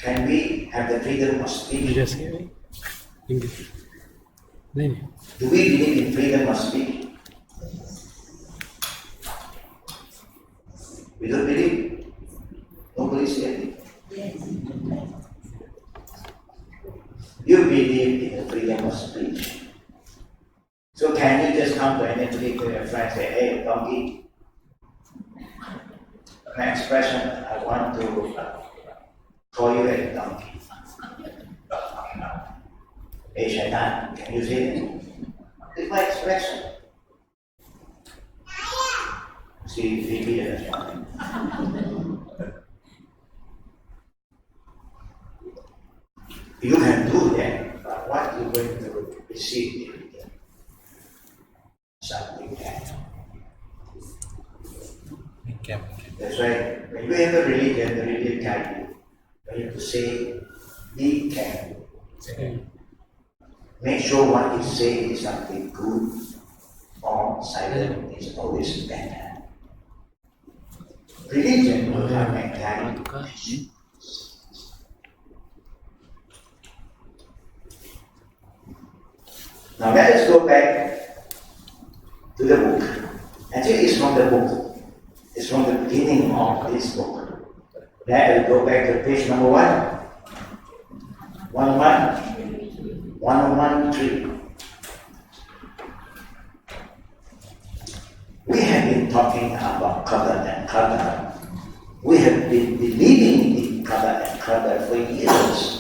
Can we have the freedom of speech? Just English. Do we believe in freedom of speech? We don't believe. Nobody said it. You believe in the freedom of speech. So can you just come to anybody, to your friend, say, hey, donkey, my expression, I want to call you a donkey. Hey, Shaitan, can you say that? It's my expression. See, repeat it. You can do that, but what you're going to receive in return? Something bad. That's why when you have a religion, the religion guide you. When you have to say, be careful. Make sure what you say is something good or silent is always better. Religion will have a guide. Now let us go back to the book. Actually, it's from the book. It's from the beginning of this book. Let us go back to page number 113. We have been talking about Qadr and Qadr. We have been believing in Qadr and Qadr for years.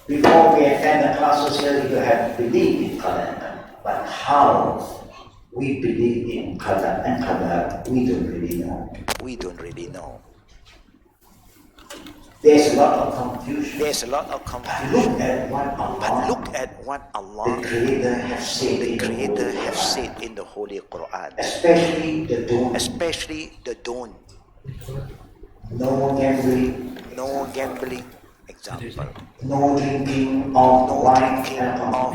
Before we attend the classes here, you have believed in Qadr and Qadr. But how we believe in Qadr and Qadr, we don't really know. There's a lot of confusion. But look at what Allah, the Creator, has said in the Holy Quran. Especially the don't. No gambling. Example. No drinking of wine and alcohol.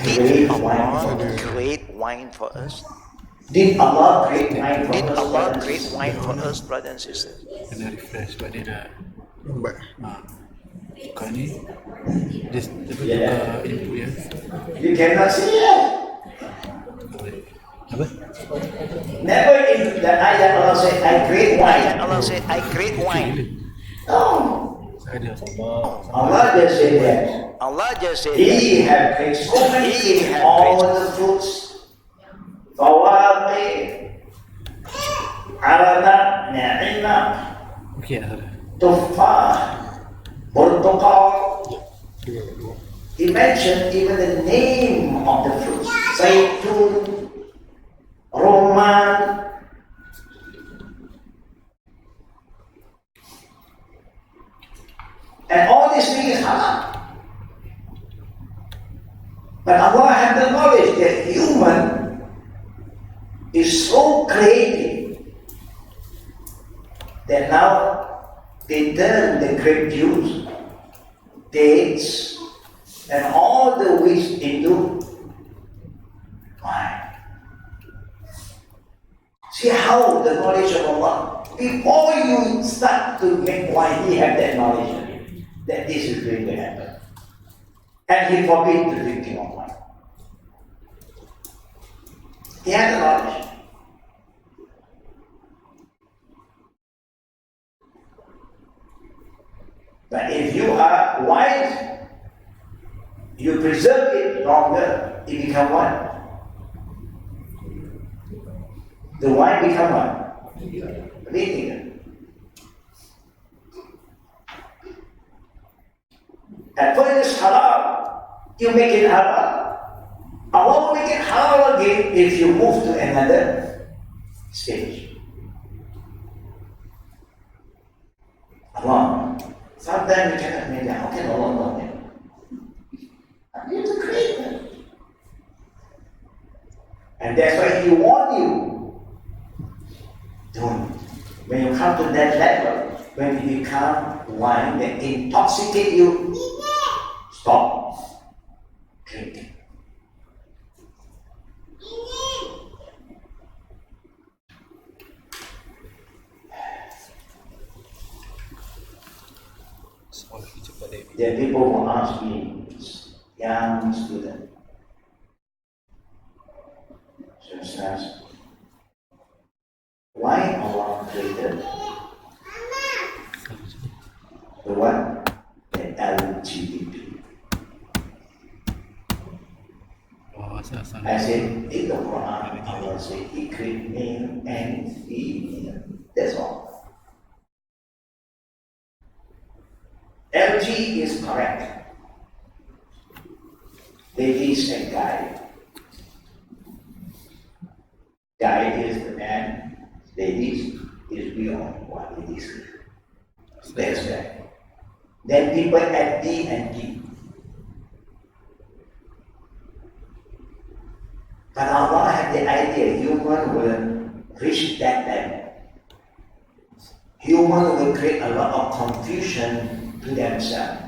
Did Allah create wine for us? Did Allah create wine for us, brothers and sisters? Kena refresh sebab dia dah tukar ni. Dia tukar input ya. You cannot see it. Apa? Never in the ayat Allah said, I create wine. No. Allah just said that. He has created so many things, all the fruits. فواكه عرضة ناعمة تفاح برتقال. He mentioned even the name of the fruits. Zaitun, Roman. And all these things is halal. But Allah had the knowledge that human is so creative that now they turn the grape juice, dates, and all the wheat into wine. See how the knowledge of Allah, before you start to make wine, He had that knowledge that this is going to happen. And He forbid the drinking of wine. He had the knowledge. But if you are wise, you preserve it longer, it becomes what? The wine becomes what? Vinegar. At first it's halal, you make it halal. Allah will make it halal again if you move to another stage. Allah. Sometimes we cannot make it. How can Allah know that? You have to create them. And that's why He warned you. Don't. When you come to that level, when you become wine that intoxicate you, stop drinking. Then people will ask me, young student, says, why Allah created the what? The LGBT. I said, in the Quran, Allah said He created male and female. That's all. LG is correct. Ladies and guy. Guy is the man, ladies is beyond what it is. That's right. Then people add D and D. But Allah had the idea human will reach that level. Human will create a lot of confusion to themselves.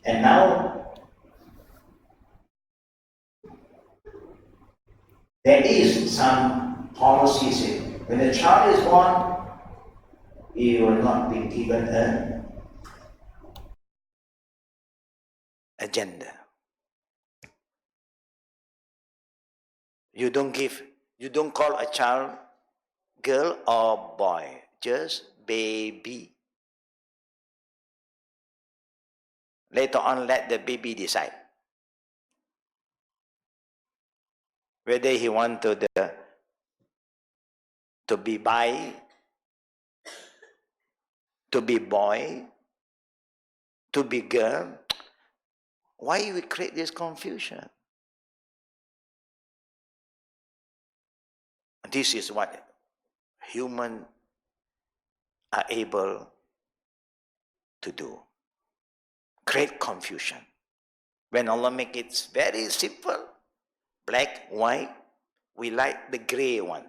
And now, there is some policies. When a child is born, he will not be given a gender. You don't call a child girl or boy, just baby. Later on, let the baby decide whether he wants to be bi, to be boy, to be girl. Why we create this confusion? This is what humans are able to do. Create confusion. When Allah make it very simple, black, white, we like the gray one.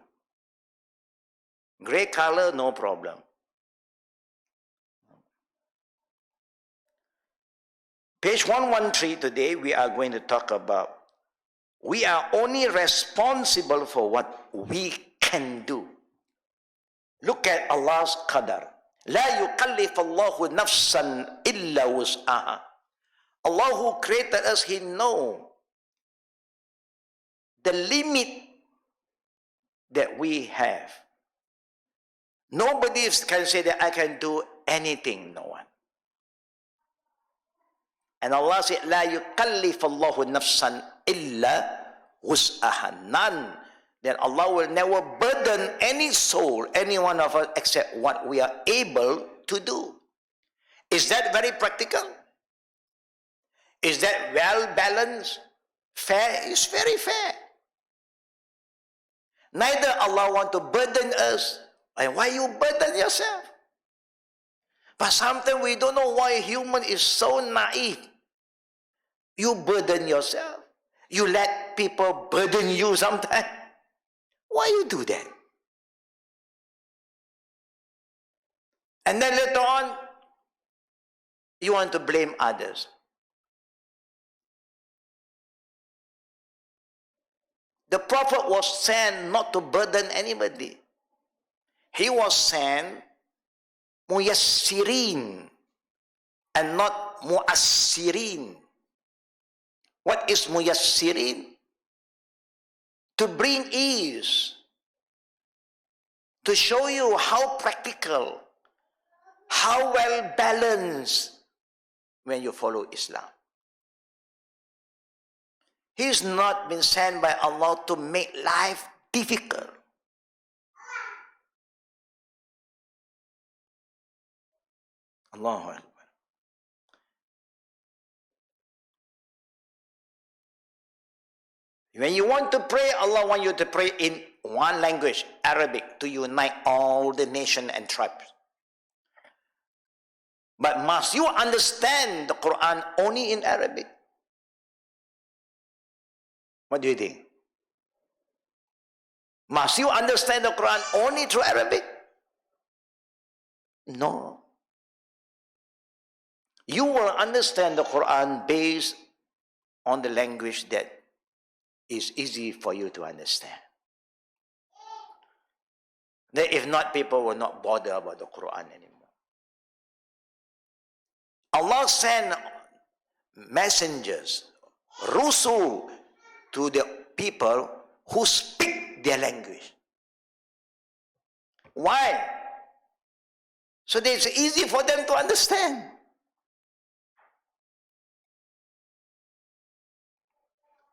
Gray color, no problem. Page 113 today, we are going to talk about we are only responsible for what we can do. Look at Allah's Qadr. لا يكلف الله نفسا إلا وسعها. Allah who created us, He knows the limit that we have. Nobody can say that I can do anything, no one. And Allah said, لا يكلف الله نفسا إلا وسعها. None. Then Allah will never burden any soul, any one of us, except what we are able to do. Is that very practical? Is that well balanced? Fair? It's very fair. Neither Allah want to burden us. And why you burden yourself? But sometimes we don't know why human is so naive. You burden yourself. You let people burden you sometimes. Why you do that? And then later on, you want to blame others. The Prophet was sent not to burden anybody. He was sent muyassirin and not muassirin. What is muyassirin? To bring ease, to show you how practical, how well balanced when you follow Islam. He's not been sent by Allah to make life difficult. Allahu Akbar. When you want to pray, Allah wants you to pray in one language, Arabic, to unite all the nation and tribes. But must you understand the Quran only in Arabic? What do you think? Must you understand the Quran only through Arabic? No. You will understand the Quran based on the language that is easy for you to understand. That if not, people will not bother about the Quran anymore. Allah sent messengers, Rusul, to the people who speak their language. Why? So that it's easy for them to understand.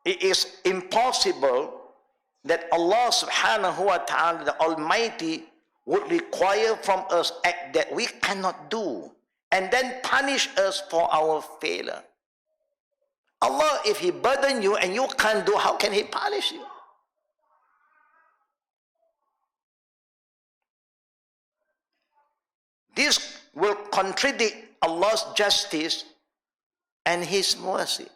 It is impossible that Allah subhanahu wa ta'ala, the Almighty, would require from us act that we cannot do and then punish us for our failure. Allah, if He burden you and you can't do, how can He punish you? This will contradict Allah's justice and His mercy.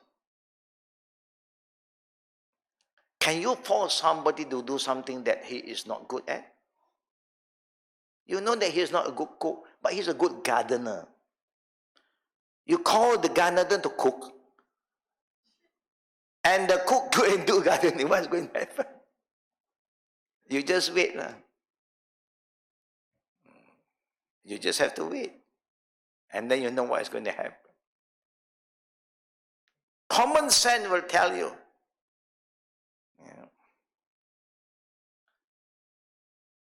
Can you force somebody to do something that he is not good at? You know that he is not a good cook, but he's a good gardener. You call the gardener to cook, and the cook go and do gardening. What's going to happen? You just wait. You just have to wait. And then you know what is going to happen. Common sense will tell you.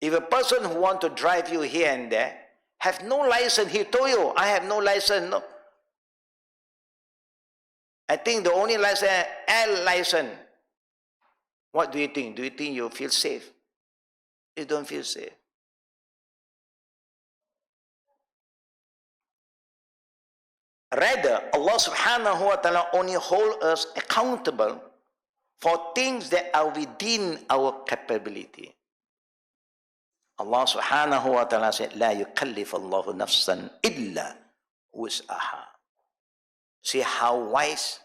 If a person who wants to drive you here and there have no license, he told you, I have no license. No. I think the only license, L license. What do you think? Do you think you feel safe? You don't feel safe. Rather, Allah subhanahu wa ta'ala only hold us accountable for things that are within our capability. Allah subhanahu wa ta'ala said, لا يكلف الله نفسا إلا وسعها. See how wise,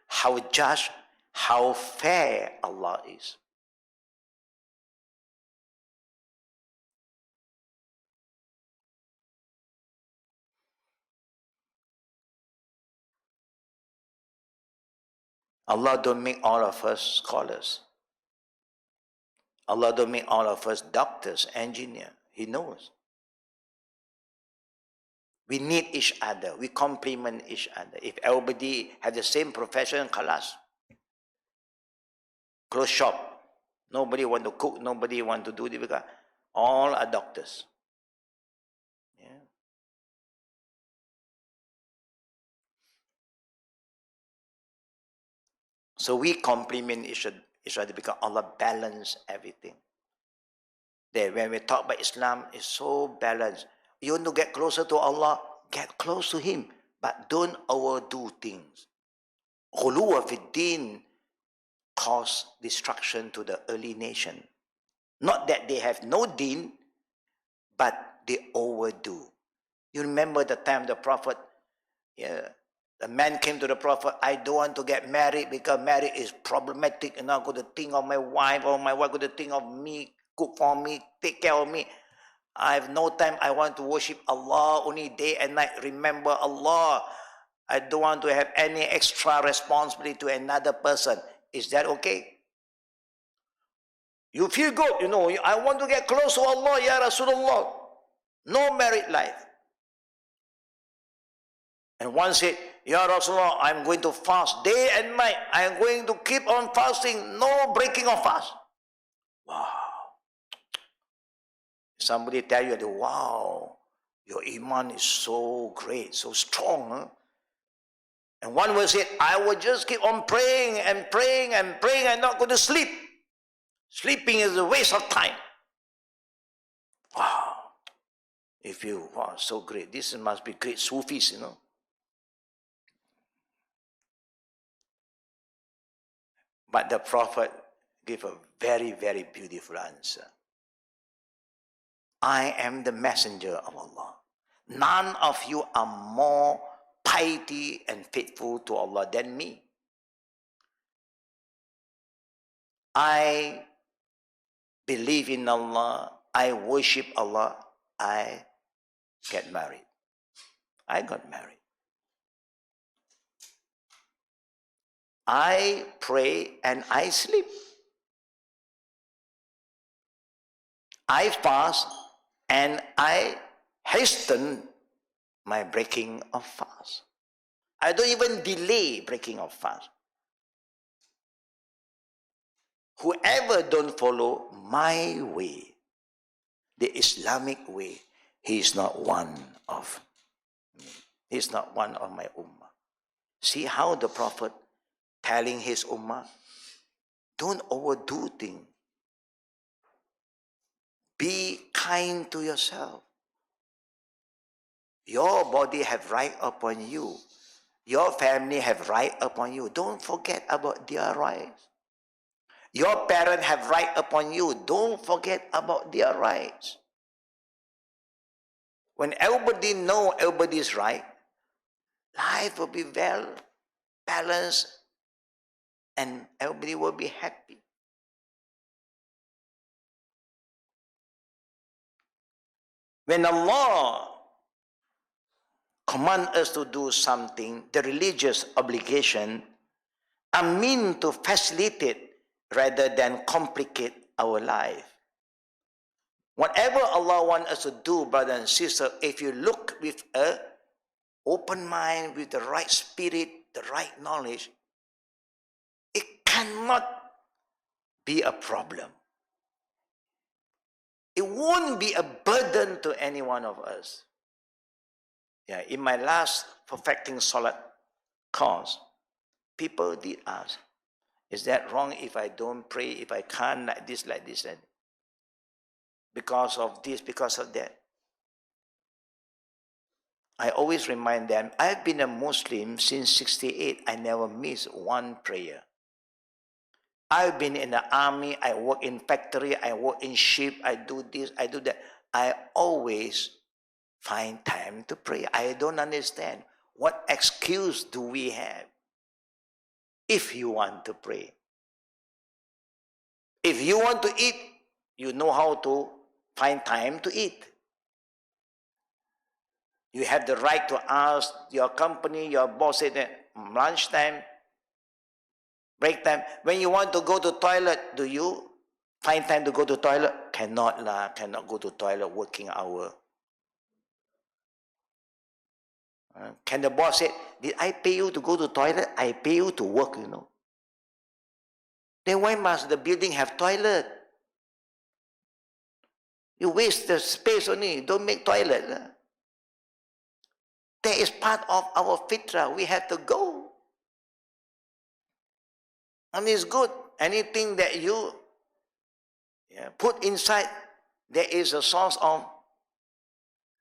how just, how fair Allah is. Allah don't make all of us scholars. Allah don't make all of us doctors, engineers. He knows. We need each other. We complement each other. If everybody has the same profession, khalas. Close shop. Nobody want to cook. Nobody want to do this. Because all are doctors. Yeah. So we complement each other because Allah balance everything. Then when we talk about Islam, it's so balanced. You want to get closer to Allah, get close to Him, but don't overdo things. Ghuluwa fi din caused destruction to the early nation. Not that they have no deen, but they overdo. You remember the time the Prophet, the man came to the Prophet, I don't want to get married because marriage is problematic and I'm going to think of my wife or my wife going to think of me, cook for me, take care of me. I have no time. I want to worship Allah only day and night. Remember Allah. I don't want to have any extra responsibility to another person. Is that okay? You feel good, I want to get close to Allah, Ya Rasulullah. No married life. And one said, Ya Rasulullah, I'm going to fast day and night. I'm going to keep on fasting, no breaking of fast. Wow. Somebody tell you, wow, your iman is so great, so strong. Huh? And one will say, I will just keep on praying and praying and praying and not go to sleep. Sleeping is a waste of time. Wow. If you, wow, so great. This must be great Sufis, But the Prophet gave a very, very beautiful answer. I am the messenger of Allah. None of you are more piety and faithful to Allah than me. I believe in Allah. I worship Allah. I get married. I got married. I pray and I sleep. I fast and I hasten my breaking of fast. I don't even delay breaking of fast. Whoever don't follow my way, the Islamic way, he is not one of me. He is not one of my ummah. See how the Prophet telling his ummah, don't overdo things. Be kind to yourself. Your body have right upon you. Your family have right upon you. Don't forget about their rights. Your parents have right upon you. Don't forget about their rights. When everybody know everybody is right, life will be well balanced and everybody will be happy. When Allah command us to do something, the religious obligation, are meant to facilitate rather than complicate our life. Whatever Allah wants us to do, brother and sister, if you look with an open mind, with the right spirit, the right knowledge, it cannot be a problem. It won't be a burden to any one of us. Yeah, in my last perfecting salat course, people did ask, is that wrong if I don't pray, if I can't like this, and because of this, because of that? I always remind them, I've been a Muslim since 68. I never missed one prayer. I've been in the army, I work in factory, I work in ship, I do this, I do that. I always find time to pray. I don't understand. What excuse do we have if you want to pray? If you want to eat, you know how to find time to eat. You have the right to ask your company, your boss at lunchtime, break time. When you want to go to toilet, do you find time to go to toilet? Cannot lah, cannot go to toilet working hour. Can the boss say, did I pay you to go to toilet? I pay you to work, you know. Then why must the building have toilet? You waste the space only, don't make toilet. That is part of our fitrah. We have to go. And it's good. Anything that you put inside, there is a source of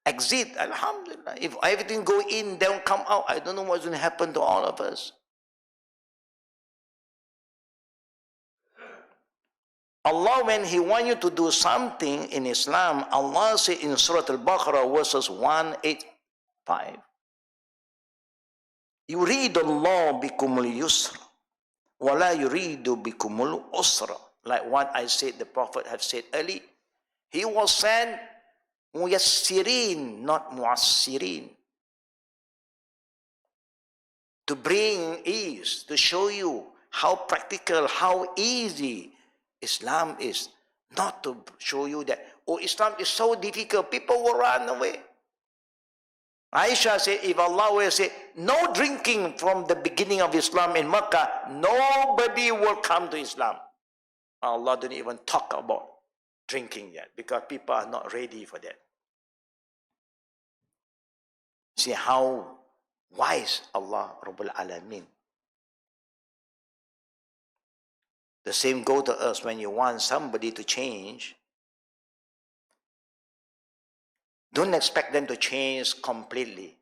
exit. Alhamdulillah. If everything go in, don't come out, I don't know what's going to happen to all of us. Allah, when He wants you to do something in Islam, Allah says in Surah Al-Baqarah verses 185, Yuridullah bikumul yusra, wala yuridu bikumul usra. Like what I said, the Prophet have said earlier, he was sent muyassirin, not muassirin, to bring ease, to show you how practical, how easy Islam is, not to show you that, oh, Islam is so difficult, people will run away. Aisha said, if Allah will say, no drinking from the beginning of Islam in Mecca, nobody will come to Islam. Allah didn't even talk about drinking yet, because people are not ready for that. See how wise Allah Rabbul Alameen. The same go to us when you want somebody to change. Don't expect them to change completely.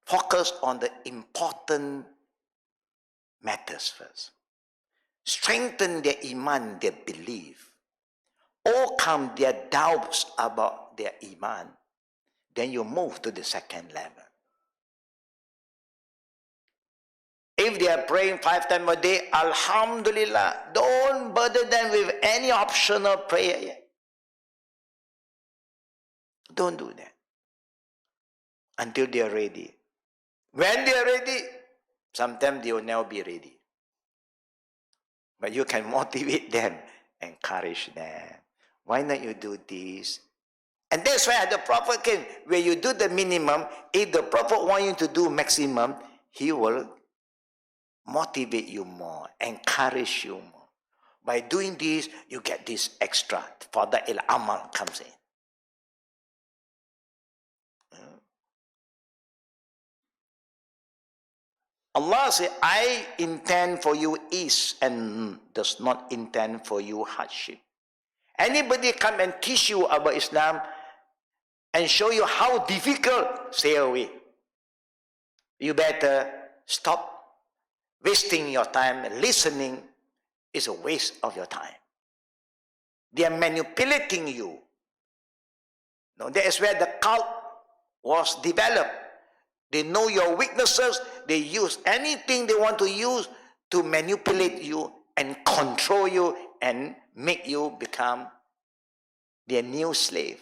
Focus on the important matters first. Strengthen their iman, their belief. Overcome their doubts about their iman. Then you move to the second level. If they are praying 5 times a day, Alhamdulillah, don't burden them with any optional prayer yet. Don't do that until they are ready. When they are ready, sometimes they will never be ready. But you can motivate them, encourage them. Why not you do this? And that's why the Prophet came. When you do the minimum, if the Prophet wants you to do maximum, he will motivate you more, encourage you more. By doing this, you get this extra. Fada'il amal comes in. Allah said, I intend for you ease and does not intend for you hardship. Anybody come and teach you about Islam and show you how difficult, stay away. You better stop wasting your time. Listening is a waste of your time. They are manipulating you. No, that is where the cult was developed. They know your weaknesses. They use anything they want to use to manipulate you and control you and make you become their new slave.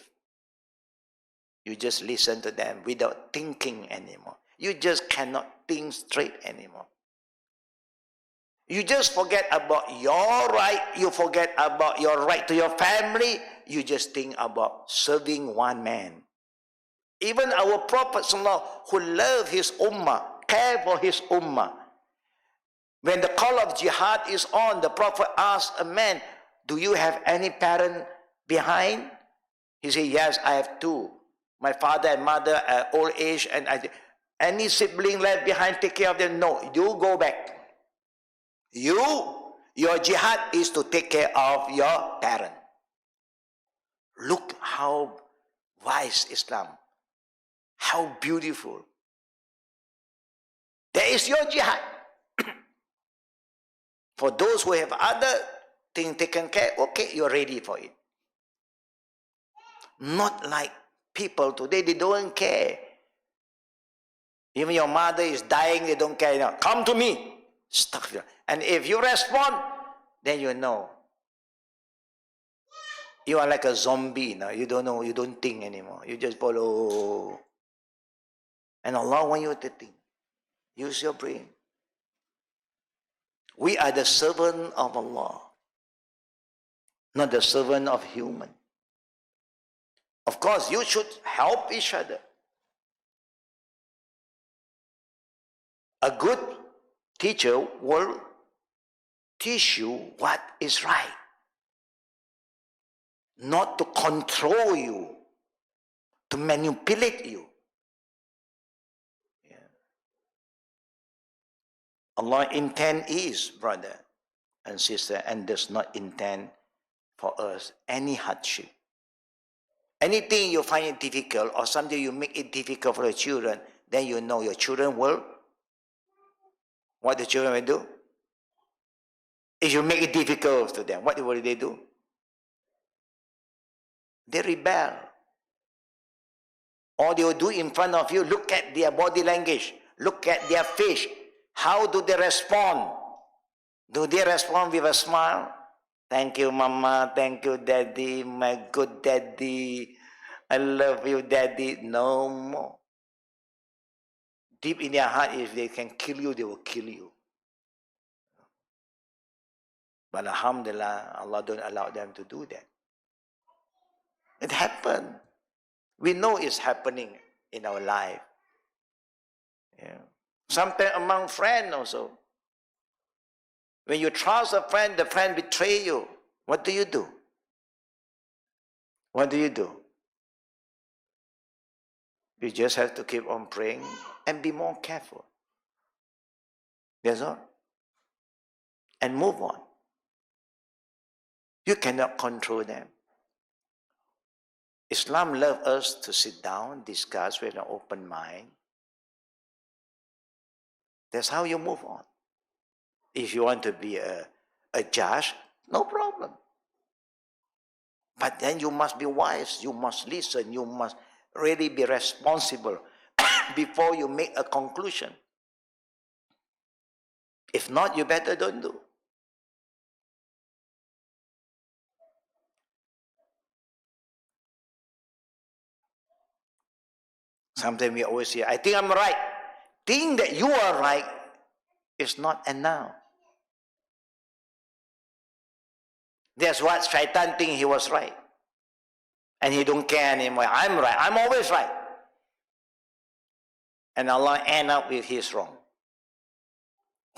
You just listen to them without thinking anymore. You just cannot think straight anymore. You just forget about your right. You forget about your right to your family. You just think about serving one man. Even our Prophet who loved his ummah, cared for his ummah. When the call of jihad is on, the Prophet asked a man, do you have any parent behind? He said, yes, I have two. My father and mother are old age, and any sibling left behind, take care of them. No, you go back. Your jihad is to take care of your parent. Look how wise Islam. How beautiful. That is your jihad. For those who have other things taken care, okay, you're ready for it. Not like people today, they don't care. Even your mother is dying, they don't care. No, come to me. Stuff. And if you respond, then you know. You are like a zombie now. You don't know, you don't think anymore. You just follow. And Allah wants you to think. Use your brain. We are the servant of Allah, not the servant of human. Of course, you should help each other. A good teacher will teach you what is right, not to control you, to manipulate you. Yeah. Allah intend is, brother and sister, and does not intend for us any hardship. Anything you find it difficult, or something you make it difficult for the children, then you know your children will, what the children will do? If you make it difficult to them, what will they do? They rebel. Or they will do in front of you. Look at their body language. Look at their face. How do they respond? Do they respond with a smile? Thank you, Mama. Thank you, Daddy. My good Daddy. I love you, Daddy. No more. Deep in their heart, if they can kill you, they will kill you. But alhamdulillah, Allah don't allow them to do that. It happened. We know it's happening in our life. Yeah. Sometimes among friends also. When you trust a friend, the friend betray you. What do you do? What do you do? You just have to keep on praying and be more careful. That's all. And move on. You cannot control them. Islam loves us to sit down, discuss with an open mind. That's how you move on. If you want to be a judge, no problem. But then you must be wise. You must listen. You must really be responsible before you make a conclusion. If not, you better don't do. Sometimes we always say, I think I'm right. Think that you are right is not enough. That's what Shaitan think he was right. And he don't care anymore. I'm right. I'm always right. And Allah end up with his wrong.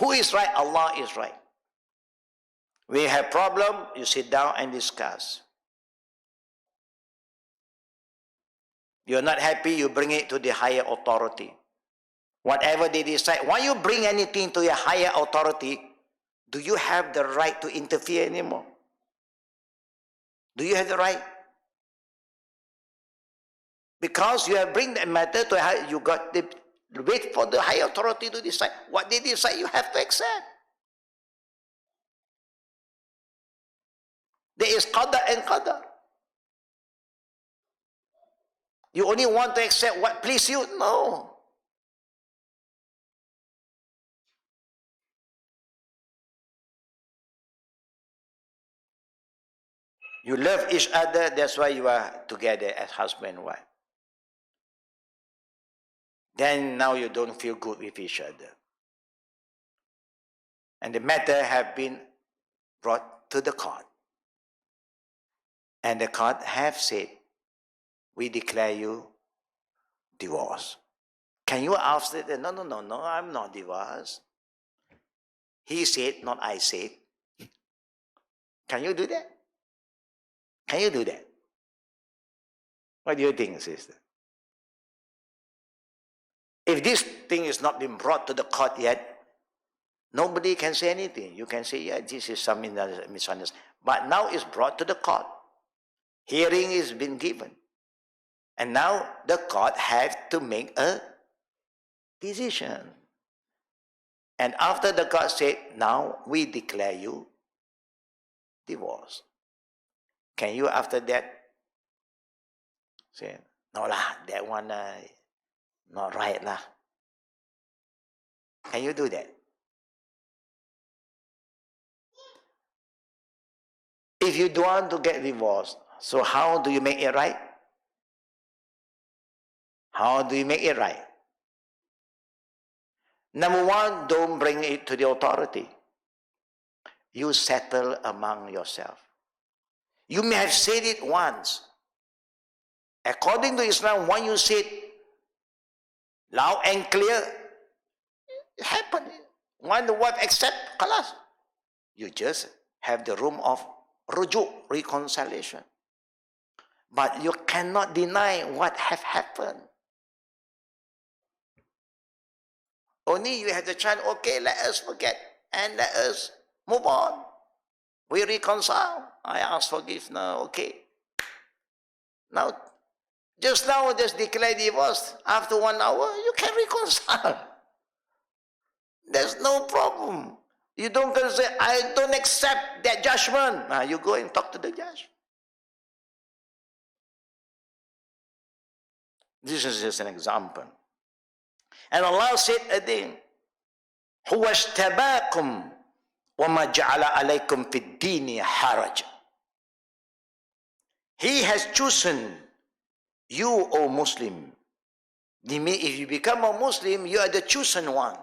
Who is right? Allah is right. We have problem, you sit down and discuss. You're not happy, you bring it to the higher authority. Whatever they decide, why you bring anything to a higher authority, do you have the right to interfere anymore? Do you have the right? Because you have bring the matter to high, you got the wait for the higher authority to decide. What they decide, you have to accept. There is Qada and Qadr. You only want to accept what please you? No. You love each other, that's why you are together as husband and wife. Then now you don't feel good with each other. And the matter have been brought to the court. And the court have said, we declare you divorced. Can you answer that? No, I'm not divorced. He said, not I said. Can you do that? Can you do that? What do you think, sister? If this thing is not been brought to the court yet, nobody can say anything. You can say, yeah, this is some misunderstanding. But now it's brought to the court. Hearing is been given. And now the court has to make a decision. And after the court said, now we declare you divorced. Can you after that say, no lah, that one not right lah? Can you do that? If you don't want to get divorced, so how do you make it right? How do you make it right? Number one, don't bring it to the authority. You settle among yourself. You may have said it once. According to Islam, when you say it loud and clear, it happened. When the wife accepts, khalas, you just have the room of rujuk, reconciliation. But you cannot deny what have happened. Only you have the chance, okay, let us forget and let us move on. We reconcile. I ask forgiveness now, okay. Now, just now, just declare divorce. After 1 hour, you can reconcile. There's no problem. You don't go say, I don't accept that judgment. Now, you go and talk to the judge. This is just an example. And Allah said again, هُوَ اشْتَبَاكُمْ وَمَا جَعَلَ عَلَيْكُمْ فِي الدِّينِ حَرَجٍ. He has chosen you, O Muslim. If you become a Muslim, you are the chosen one.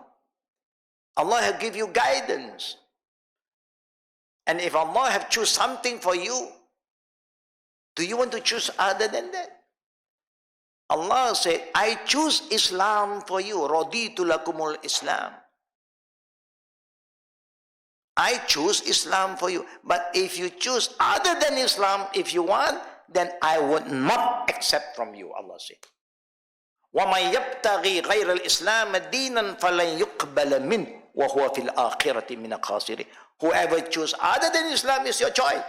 Allah has given you guidance. And if Allah have chosen something for you, do you want to choose other than that? Allah said, I choose Islam for you. Raditu lakumul Islam. I choose Islam for you. But if you choose other than Islam, if you want, then I would not accept from you, Allah said. وَمَنْ يَبْتَغِي غَيْرَ الْإِسْلَامَ دِينًا فَلَنْ يُقْبَلَ مِنْهُ وَهُوَ فِي الْآخِرَةِ مِنَ الْخَاسِرِينَ. Whoever choose other than Islam is your choice.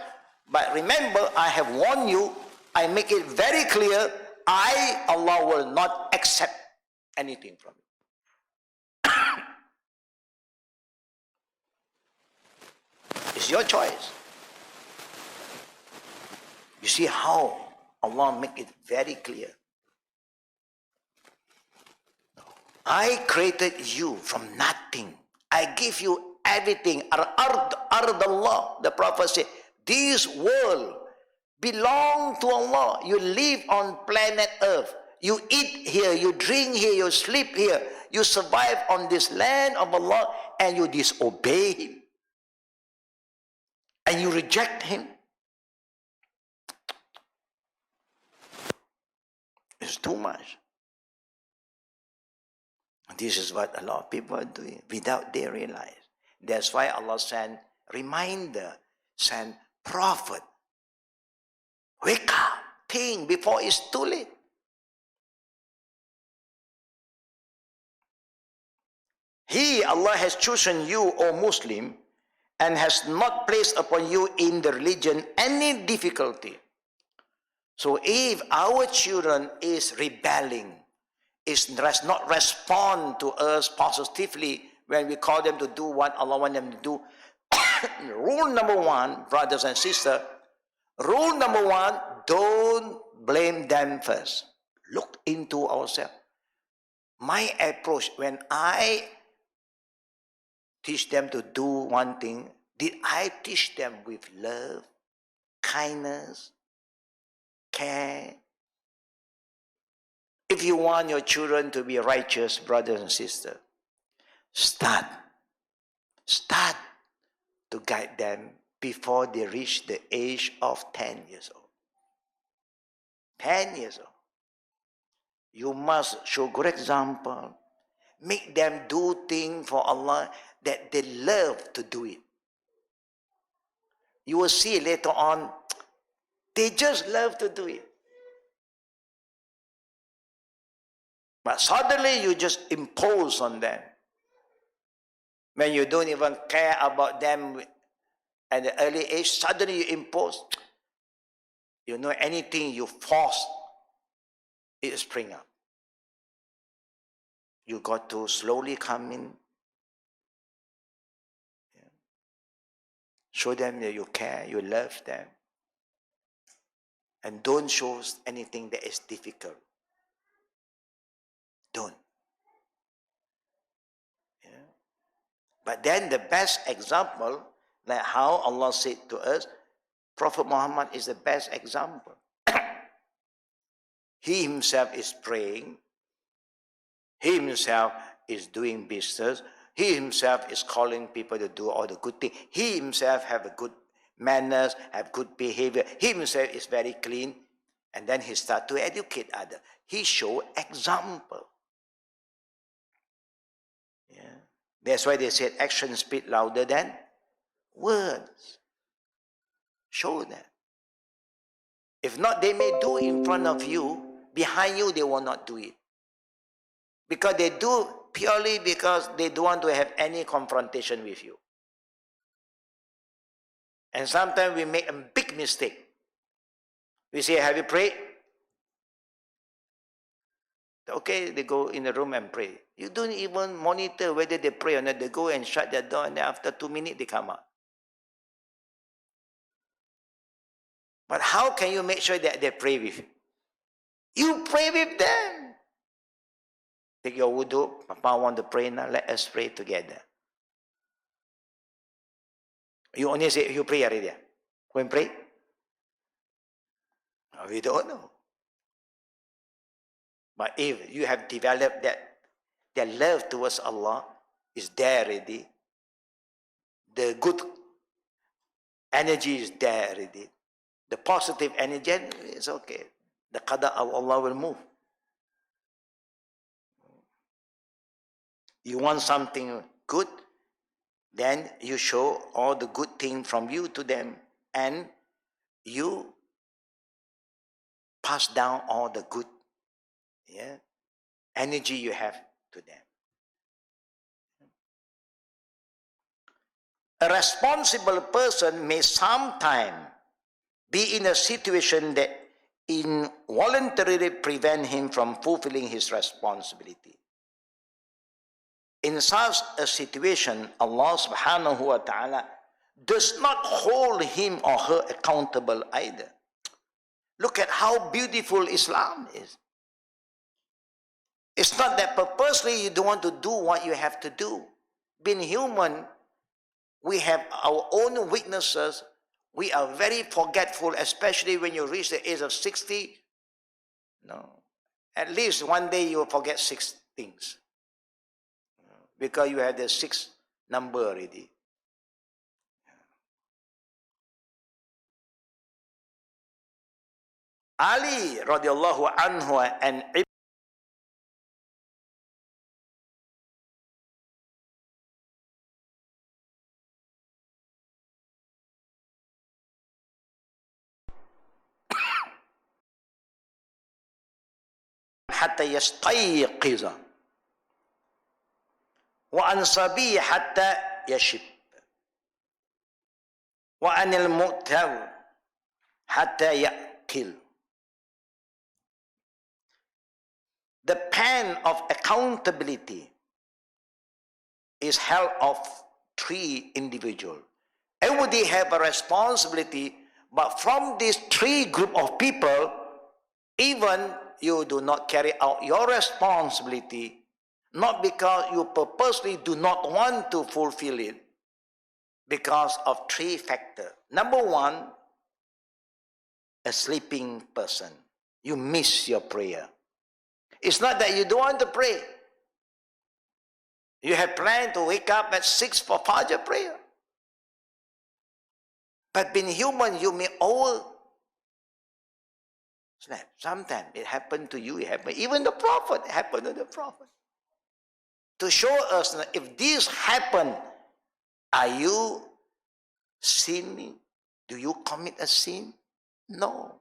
But remember, I have warned you, I make it very clear, I, Allah, will not accept anything from you. It's your choice. You see how Allah make it very clear. I created you from nothing. I give you everything. Ard Allah, the Prophet said, this world belong to Allah. You live on planet Earth. You eat here, you drink here, you sleep here. You survive on this land of Allah and you disobey Him. And you reject Him. It's too much. This is what a lot of people are doing without they realize. That's why Allah sent reminder, sent prophet. Wake up, think before it's too late. Allah has chosen you, O Muslim, and has not placed upon you in the religion any difficulty. So if our children is rebelling, does not respond to us positively when we call them to do what Allah wants them to do, rule number one, brothers and sisters, don't blame them first. Look into ourselves. My approach when I teach them to do one thing, did I teach them with love, kindness, care? If you want your children to be righteous, brothers and sisters, start to guide them before they reach the age of 10 years old. 10 years old. You must show good example. Make them do things for Allah that they love to do it. You will see later on, they just love to do it. But suddenly you just impose on them. When you don't even care about them at the early age, suddenly you impose. You know, anything you force, it spring up. You got to slowly come in. Show them that you care, you love them. And don't show anything that is difficult. Don't. Yeah. But then the best example, like how Allah said to us, Prophet Muhammad is the best example. He himself is praying. He himself is doing business. He himself is calling people to do all the good things. He himself have a good manners, have good behavior. He himself is very clean. And then he start to educate others. He show example. Yeah. That's why they said actions speak louder than words. Show them. If not, they may do in front of you. Behind you, they will not do it. Because they do purely because they don't want to have any confrontation with you. And sometimes we make a big mistake. We say, have you prayed? Okay, they go in the room and pray. You don't even monitor whether they pray or not. They go and shut their door, and then after 2 minutes, they come out. But how can you make sure that they pray with you? You pray with them. Take your wudu. Papa want to pray now. Let us pray together. You only say, you pray already. Go and pray. We don't know. But if you have developed that love towards Allah is there already, the good energy is there already, the positive energy is okay. The Qada of Allah will move. You want something good, then you show all the good things from you to them, and you pass down all the good energy you have to them. A responsible person may sometimes be in a situation that involuntarily prevent him from fulfilling his responsibility. In such a situation, Allah subhanahu wa ta'ala does not hold him or her accountable either. Look at how beautiful Islam is. It's not that purposely you don't want to do what you have to do. Being human, we have our own weaknesses. We are very forgetful, especially when you reach the age of 60. No. At least one day you will forget 6 things. Because you have the 6th number already. Ali radiallahu anhu and حتى يستيقظ وعن صبي حتى يشب وعن المؤتر حتى يأكل. The pen of accountability is held of 3 individuals. Everybody have a responsibility, but from these 3 group of people, even you do not carry out your responsibility, not because you purposely do not want to fulfill it, because of 3 factors. Number 1, a sleeping person. You miss your prayer. It's not that you don't want to pray. You have planned to wake up at 6 for Fajr prayer. But being human, you may all sleep. Sometimes it happened to you, it happened. Even the Prophet, it happened to the Prophet. To show us that if this happened, are you sinning? Do you commit a sin? No.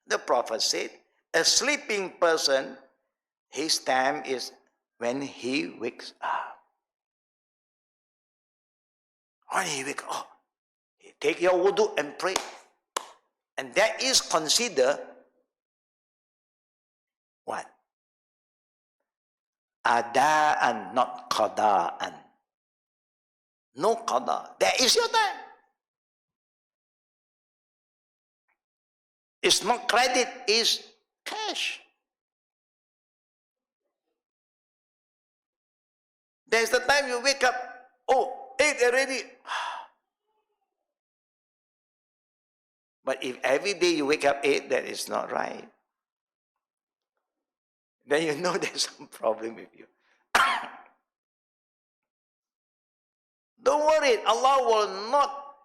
The Prophet said, a sleeping person, his time is when he wakes up. When he wakes up, take your wudu and pray. And that is considered what? Adaan, not qadaan. No qada. That is your time. It's not credit, it's cash. There's the time you wake up, 8 already. But if every day you wake up 8, that is not right. Then you know there's some problem with you. Don't worry, Allah will not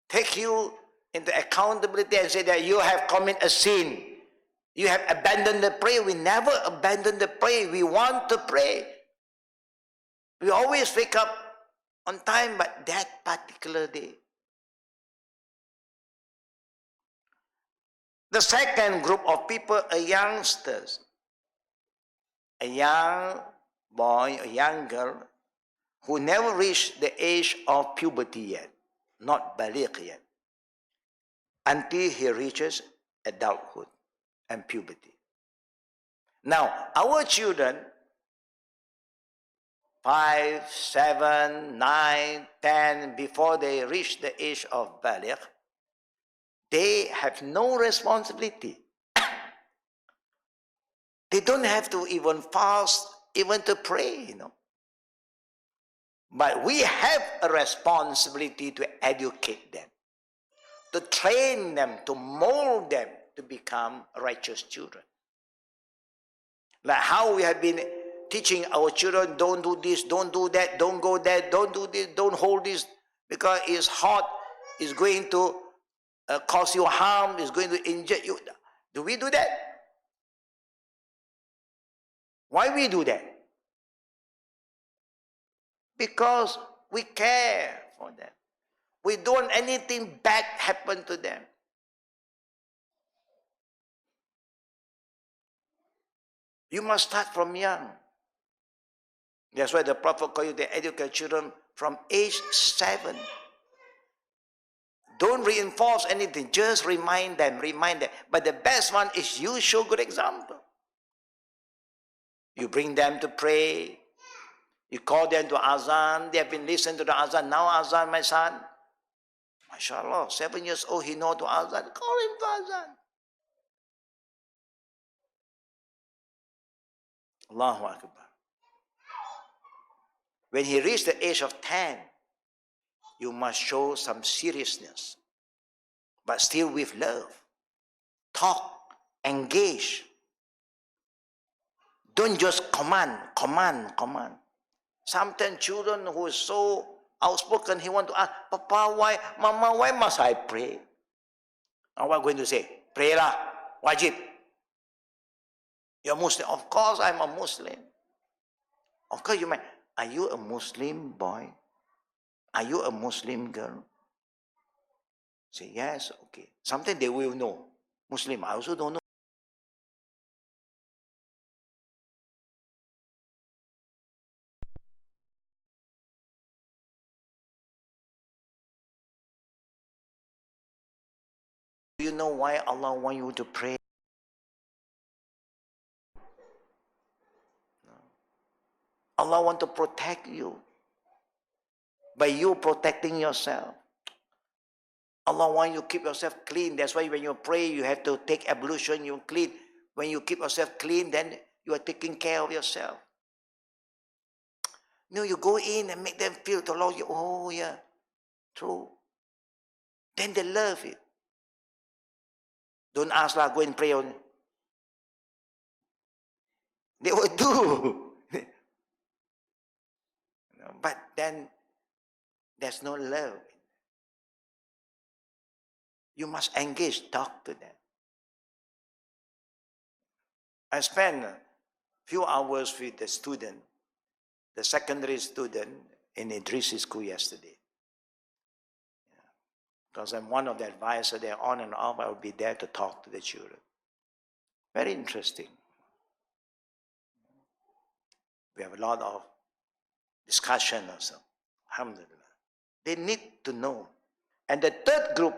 take you into accountability and say that you have committed a sin. You have abandoned the prayer. We never abandon the prayer. We want to pray. We always wake up on time, but that particular day. The second group of people are youngsters. A young boy, a young girl, who never reached the age of puberty yet, not baligh yet, until he reaches adulthood and puberty. Now, our children, 5, 7, 9, 10, before they reach the age of baligh, they have no responsibility. They don't have to even fast, even to pray, But we have a responsibility to educate them, to train them, to mold them to become righteous children. Like how we have been teaching our children, don't do this, don't do that, don't go there, don't do this, don't hold this, because it's hot, it's going to cause you harm, it's going to injure you. Do we do that? Why we do that? Because we care for them. We don't want anything bad happen to them. You must start from young. That's why the Prophet called you to educate children from age 7. Don't reinforce anything, just remind them. But the best one is you show good example. You bring them to pray. You call them to azan. They have been listening to the azan. Now azan, my son. MashaAllah, 7 years old, he knows to azan. Call him to azan. Allahu Akbar. When he reached the age of 10, you must show some seriousness, but still with love. Talk, engage. Don't just command. Sometimes children who are so outspoken, he want to ask, Papa, why? Mama, why must I pray? And what going to say? Pray lah, wajib. You're Muslim. Of course I'm a Muslim. Of course you might. Are you a Muslim boy? Are you a Muslim girl? Say yes, okay. Sometimes they will know. Muslim, I also don't know. Do you know why Allah wants you to pray? Allah wants to protect you. By you protecting yourself. Allah wants you to keep yourself clean. That's why when you pray, you have to take ablution, you clean. When you keep yourself clean, then you are taking care of yourself. No, you go in and make them feel the Lord. Oh yeah, true. Then they love it. Don't ask lah, go and pray on. They will do. But then there's no love. You must engage, talk to them. I spent a few hours with the student, the secondary student in Idrisi school yesterday. Because I'm one of the advisors there, on and off, I will be there to talk to the children. Very interesting. We have a lot of discussion also. Alhamdulillah. They need to know. And the third group,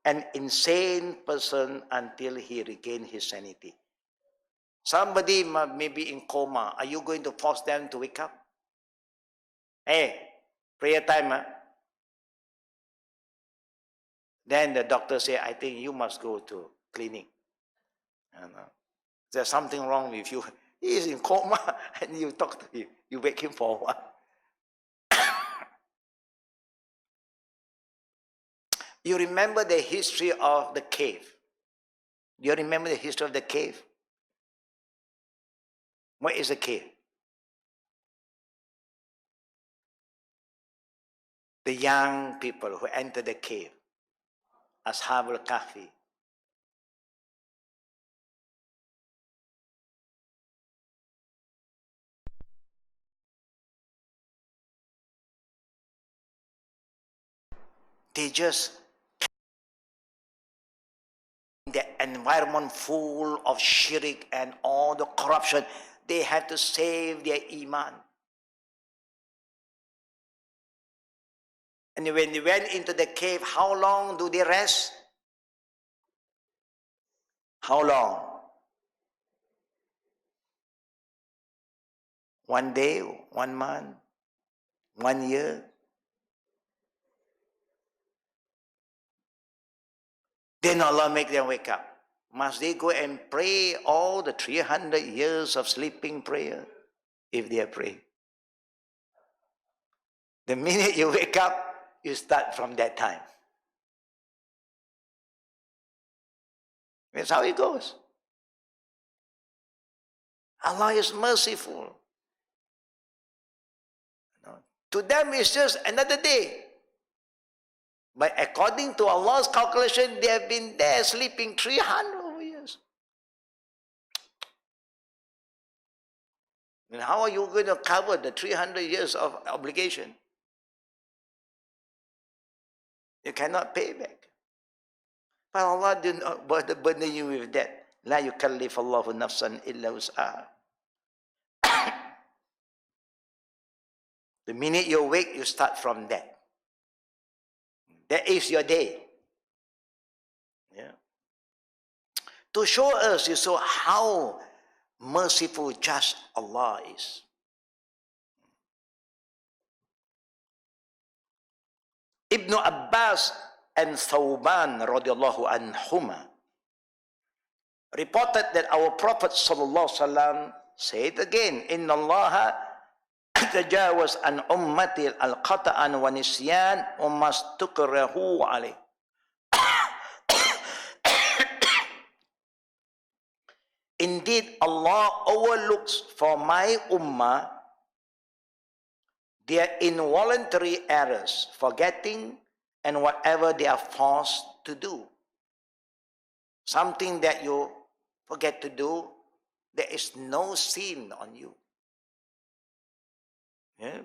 an insane person until he regains his sanity. Somebody may be in coma. Are you going to force them to wake up? Hey, prayer time. Huh? Then the doctor say, I think you must go to clinic. There's something wrong with you. He is in coma and you talk to him. You wake him for a while. You remember the history of the cave? Do you remember the history of the cave? What is a cave? The young people who enter the cave, Ashab al-Kahfi. They just, the environment full of shirk and all the corruption, they had to save their iman. And when they went into the cave, how long do they rest? How long? 1 day, 1 month, 1 year? Then Allah make them wake up. Must they go and pray all the 300 years of sleeping prayer if they are praying? The minute you wake up, you start from that time. That's how it goes. Allah is merciful. To them, it's just another day. But according to Allah's calculation, they have been there sleeping 300 years. And how are you going to cover the 300 years of obligation? You cannot pay back. But Allah did not burden you with that. لا يكلف الله نفسا إلا وسعها. The minute you wake, you start from that. That is your day. Yeah. To show us, you saw how merciful, just Allah is. Ibn Abbas and Thawban radiallahu anhuma reported that our Prophet sallallahu alaihi wasallam said again, Inna Allah tajawaz an ummati al-qata'an wa nisyan wa mastukrahu alayh. Indeed, Allah overlooks for my ummah their involuntary errors, forgetting, and whatever they are forced to do. something that you forget to do, there is no sin on you. Yeah?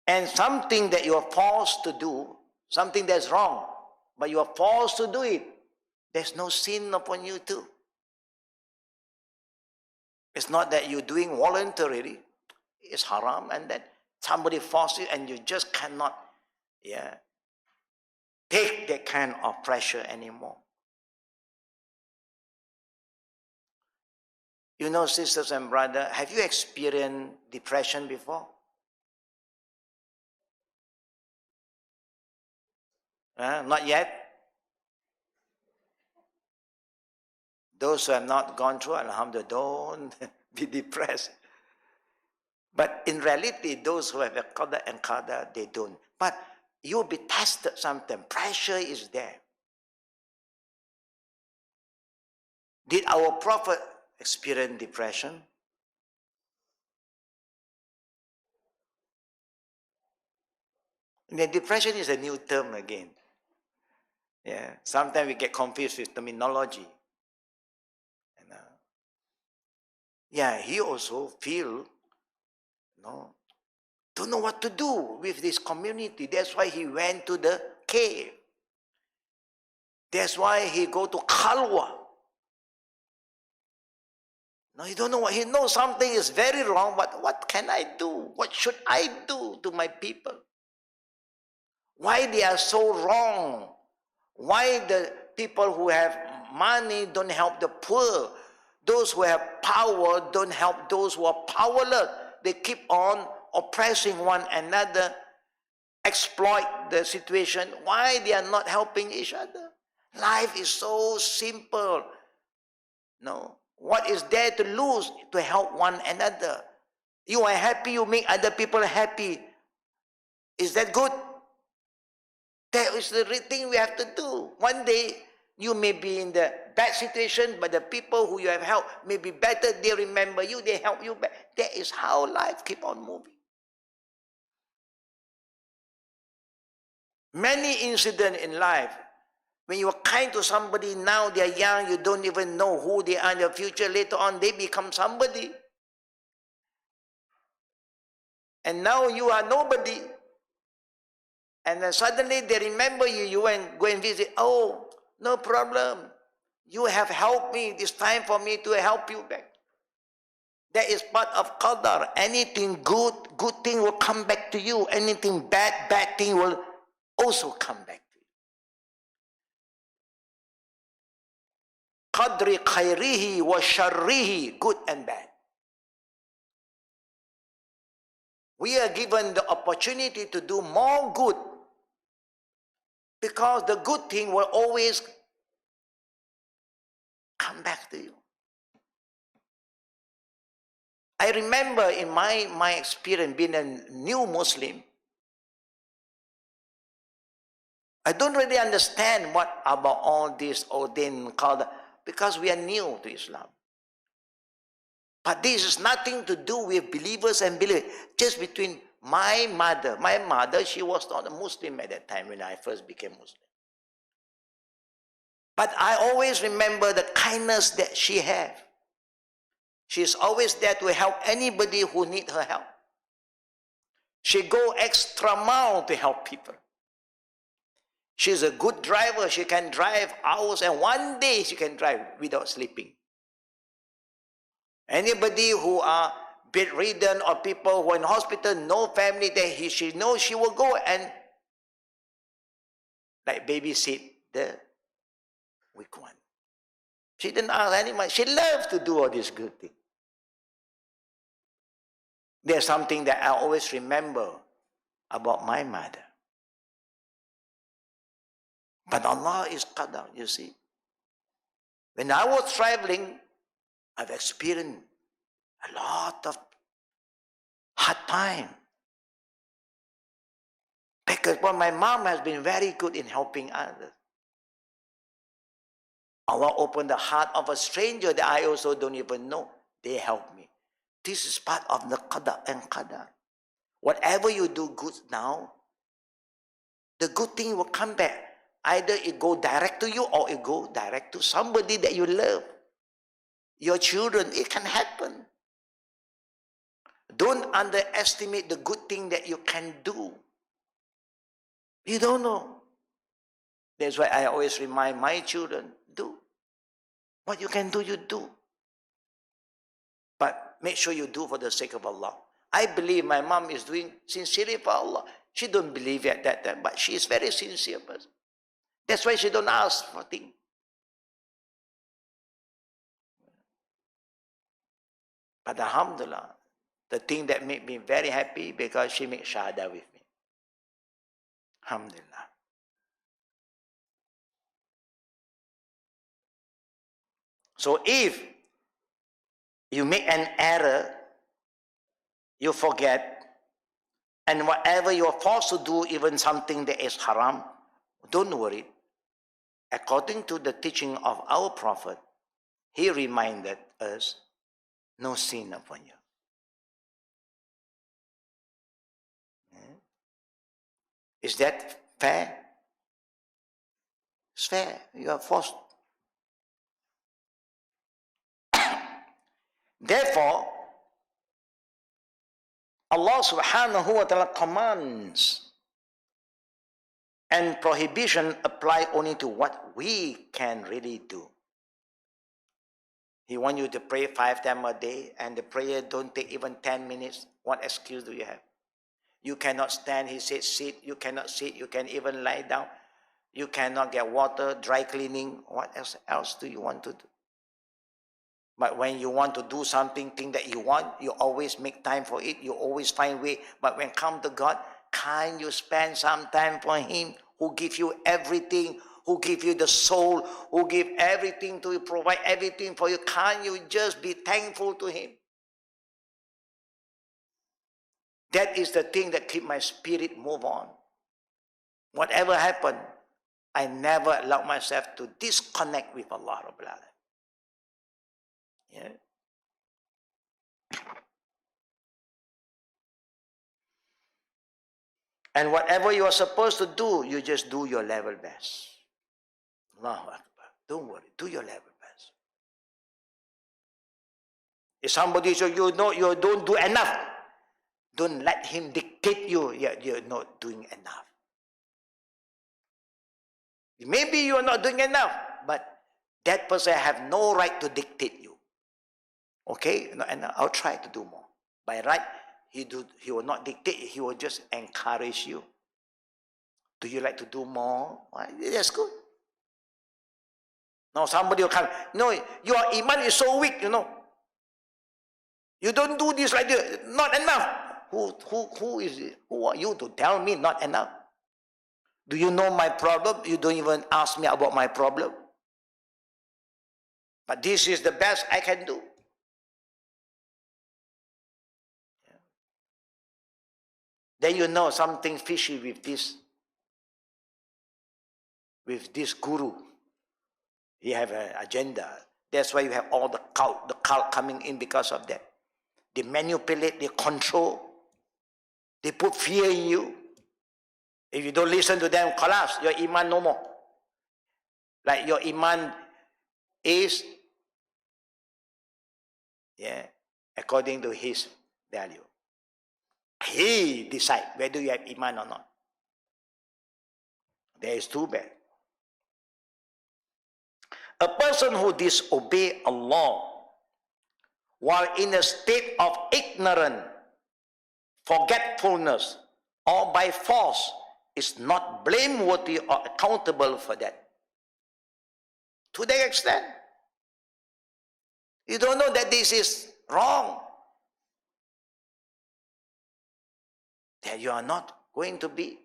And something that you are forced to do, something that's wrong, but you are forced to do it, there's no sin upon you too. It's not that you're doing voluntarily, it's haram, and then somebody forces you and you just cannot take that kind of pressure anymore. You know, sisters and brothers, have you experienced depression before? Not yet. Those who have not gone through, alhamdulillah, don't be depressed. But in reality, those who have a Qada and Qada, they don't. But you'll be tested sometimes. Pressure is there. Did our Prophet experience depression? The depression is a new term again. Yeah, sometimes we get confused with terminology. And, he also feel, don't know what to do with this community. That's why he went to the cave. That's why he go to Khalwa. No, he don't know what. He knows something is very wrong, but what can I do? What should I do to my people? Why they are so wrong? Why the people who have money don't help the poor? Those who have power don't help those who are powerless. They keep on oppressing one another, exploit the situation. Why they are not helping each other? Life is so simple. No. What is there to lose to help one another? You are happy, you make other people happy. Is that good? That is the thing we have to do. One day, you may be in the bad situation, but the people who you have helped may be better. They remember you, they help you back. That is how life keep on moving. Many incidents in life, when you are kind to somebody, now they are young, you don't even know who they are in the future. Later on, they become somebody. And now you are nobody. And then suddenly they remember you, you go and visit. Oh, no problem. You have helped me. It's time for me to help you back. That is part of Qadr. Anything good, good thing will come back to you. Anything bad, bad thing will also come back to you. Qadri khairihi wa sharrihi, good and bad. We are given the opportunity to do more good, because the good thing will always come back to you. I remember in my experience being a new Muslim, I don't really understand what about all this ordained Qada, because we are new to Islam. But this is nothing to do with believers and believers. Just between my mother. My mother, she was not a Muslim at that time when I first became Muslim. But I always remember the kindness that she had. She's always there to help anybody who needs her help. She go extra mile to help people. She's a good driver. She can drive hours, and one day she can drive without sleeping. Anybody who are bedridden or people who are in hospital, no family, she knows she will go and like babysit the weak one. She didn't ask anyone. She loves to do all this good thing. There's something that I always remember about my mother. But Allah is Qadr, you see. When I was traveling, I've experienced a lot of hard time. Because my mom has been very good in helping others. Allah opened the heart of a stranger that I also don't even know. They help me. This is part of the Qada and Qadar. Whatever you do good now, the good thing will come back. Either it go direct to you or it go direct to somebody that you love. Your children, it can happen. Don't underestimate the good thing that you can do. You don't know. That's why I always remind my children, do. What you can do, you do. But make sure you do for the sake of Allah. I believe my mom is doing sincerely for Allah. She don't believe at that time, but she is very sincere person. That's why she don't ask for things. But alhamdulillah, the thing that made me very happy because she made shahada with me. Alhamdulillah. So if you make an error, you forget, and whatever you are forced to do, even something that is haram, don't worry. According to the teaching of our Prophet, he reminded us, no sin upon you. Is that fair? It's fair. You are forced. Therefore, Allah subhanahu wa ta'ala commands and prohibition apply only to what we can really do. He wants you to pray 5 times a day, and the prayer don't take even 10 minutes. What excuse do you have? You cannot stand, he said sit. You cannot sit, you can even lie down. You cannot get water, dry cleaning. What else do you want to do? But when you want to do something, thing that you want, you always make time for it. You always find way. But when come to God, can't you spend some time for Him who gives you everything, who gives you the soul, who gives everything to you, provide everything for you? Can't you just be thankful to Him? That is the thing that keep my spirit move on. Whatever happened, I never allow myself to disconnect with Allah Rabbul Alamin. Yeah. And whatever you are supposed to do, you just do your level best. Allahu Akbar. Don't worry, do your level best. If somebody says you don't do enough, don't let him dictate you. You're not doing enough. Maybe you're not doing enough, but that person have no right to dictate you. Okay? And I'll try to do more. By right, he will not dictate, he will just encourage you. Do you like to do more? Well, that's good. Now somebody will come, no, your iman is so weak, you know. You don't do this like this, not enough. Who is it? Who are you to tell me not enough? Do you know my problem? You don't even ask me about my problem. But this is the best I can do. Yeah. Then you know something fishy with this guru. He have an agenda. That's why you have all the cult coming in because of that. They manipulate, they control, they put fear in you. If you don't listen to them, collapse, your iman no more. Like your iman is, according to his value. He decides whether you have iman or not. That is too bad. A person who disobeys Allah while in a state of ignorance, forgetfulness, or by force is not blameworthy or accountable for that. To that extent, you don't know that this is wrong, that you are not going to be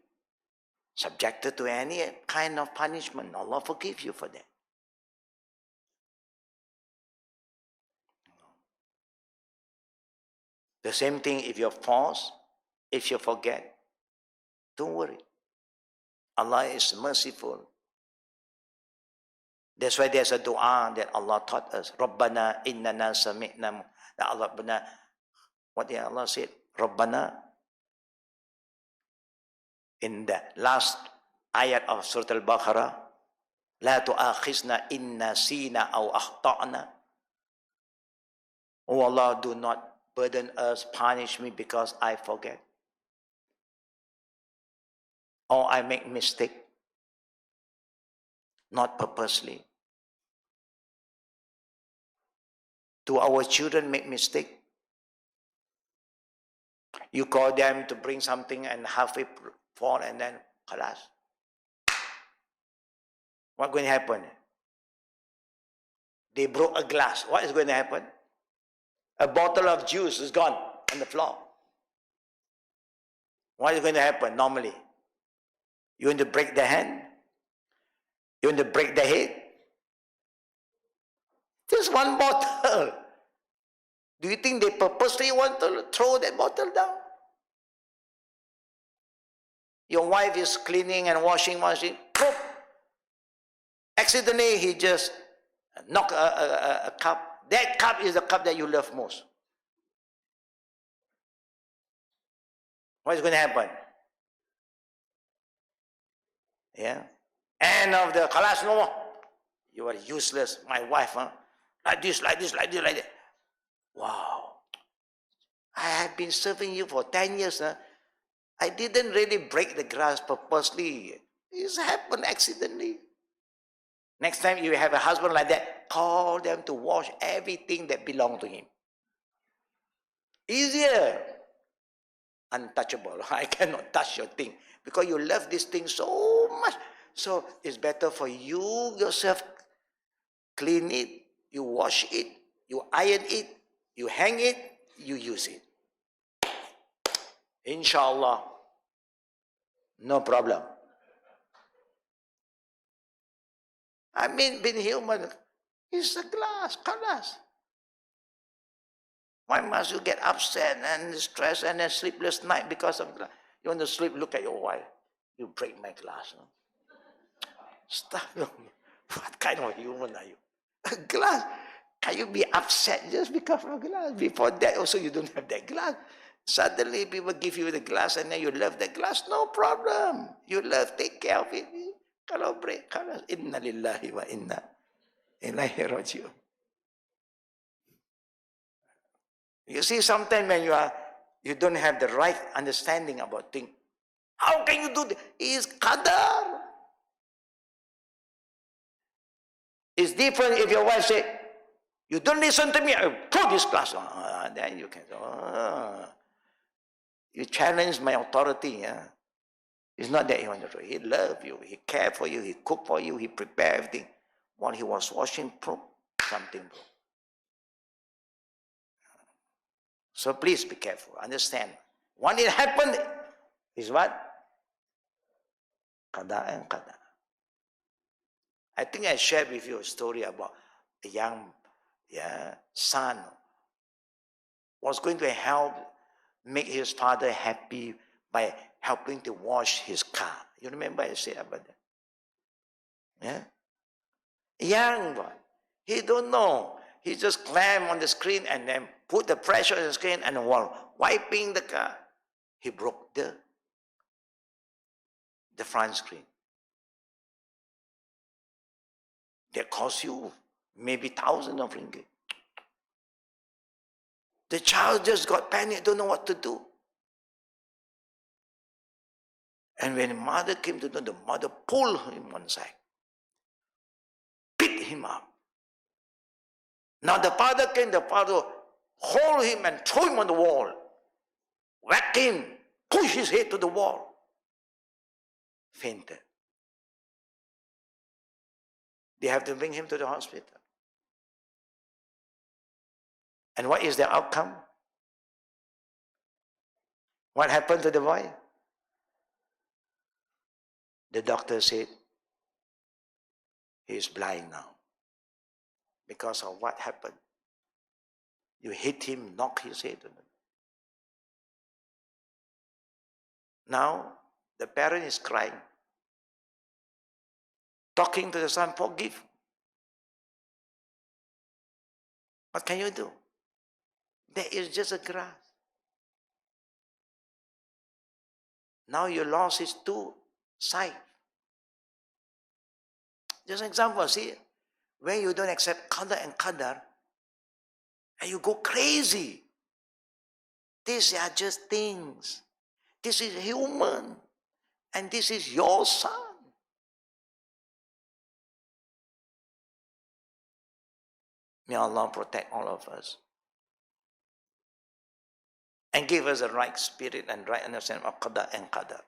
subjected to any kind of punishment. Allah forgive you for that. The same thing if you're forced, if you forget, don't worry. Allah is merciful. That's why there's a dua that Allah taught us. Rabbana innana sami'na. What did Allah say? Rabbana. In the last ayat of Surah Al-Baqarah, La tu'akhizna inna sina aw akhta'na. Oh Allah, do not burden us, punish me because I forget. Or I make mistake. Not purposely. Do our children make mistake? You call them to bring something and halfway fall and then khalas. What's going to happen? They broke a glass. What is going to happen? A bottle of juice is gone on the floor. What is going to happen normally? You want to break the hand? You want to break the head? Just one bottle. Do you think they purposely want to throw that bottle down? Your wife is cleaning and washing. Poof! Accidentally, he just knocked a cup. That cup is the cup that you love most. What is going to happen? Yeah. End of the khalas, no more. You are useless, my wife, huh? Like this, like this, like this, like that. Wow. I have been serving you for 10 years. Huh? I didn't really break the glass purposely. It's happened accidentally. Next time you have a husband like that, call them to wash everything that belongs to him. Easier. Untouchable. I cannot touch your thing because you love this thing so much. So it's better for you yourself clean it, you wash it, you iron it, you hang it, you use it. Inshallah. No problem. I mean, being human, it's a glass. Why must you get upset and stressed and a sleepless night because of glass? You want to sleep, look at your wife. You break my glass. Huh? Stop. What kind of human are you? A glass. Can you be upset just because of a glass? Before that also you don't have that glass. Suddenly people give you the glass and then you love the glass. No problem. You love, take care of it. Kalau break, kalau inna lillahi wa inna ilaihi raji'un. You see, sometimes when you don't have the right understanding about things. How can you do this? It's Qadr. It's different if your wife say, you don't listen to me, I'll throw this glass. Then you can say, you challenge my authority. Yeah? It's not that he wants to. He loves you. He cares for you. He cook for you. He prepare everything. While he was washing, something broke. So please be careful. Understand. When it happened, is what? Qada and Qada. I think I shared with you a story about a young son was going to help make his father happy by helping to wash his car. You remember I said about that? Yeah? Young one. He don't know. He just clamp on the screen and then put the pressure on the screen and while wiping the car, he broke the front screen. That cost you maybe thousands of ringgit. The child just got panicked, don't know what to do. And when the mother came to know, the mother pulled him one side, picked him up. Now the father came, the father hold him and throw him on the wall, whack him, push his head to the wall, fainted. They have to bring him to the hospital. And what is the outcome? What happened to the boy? The doctor said, he is blind now. Because of what happened. You hit him, knock his head. Now, the parent is crying. Talking to the son, forgive. What can you do? That is just a grass. Now you lost his two sight. Just an example, see, when you don't accept Qada and Qadr, and you go crazy. These are just things. This is human. And this is your son. May Allah protect all of us. And give us the right spirit and right understanding of Qada and Qadr.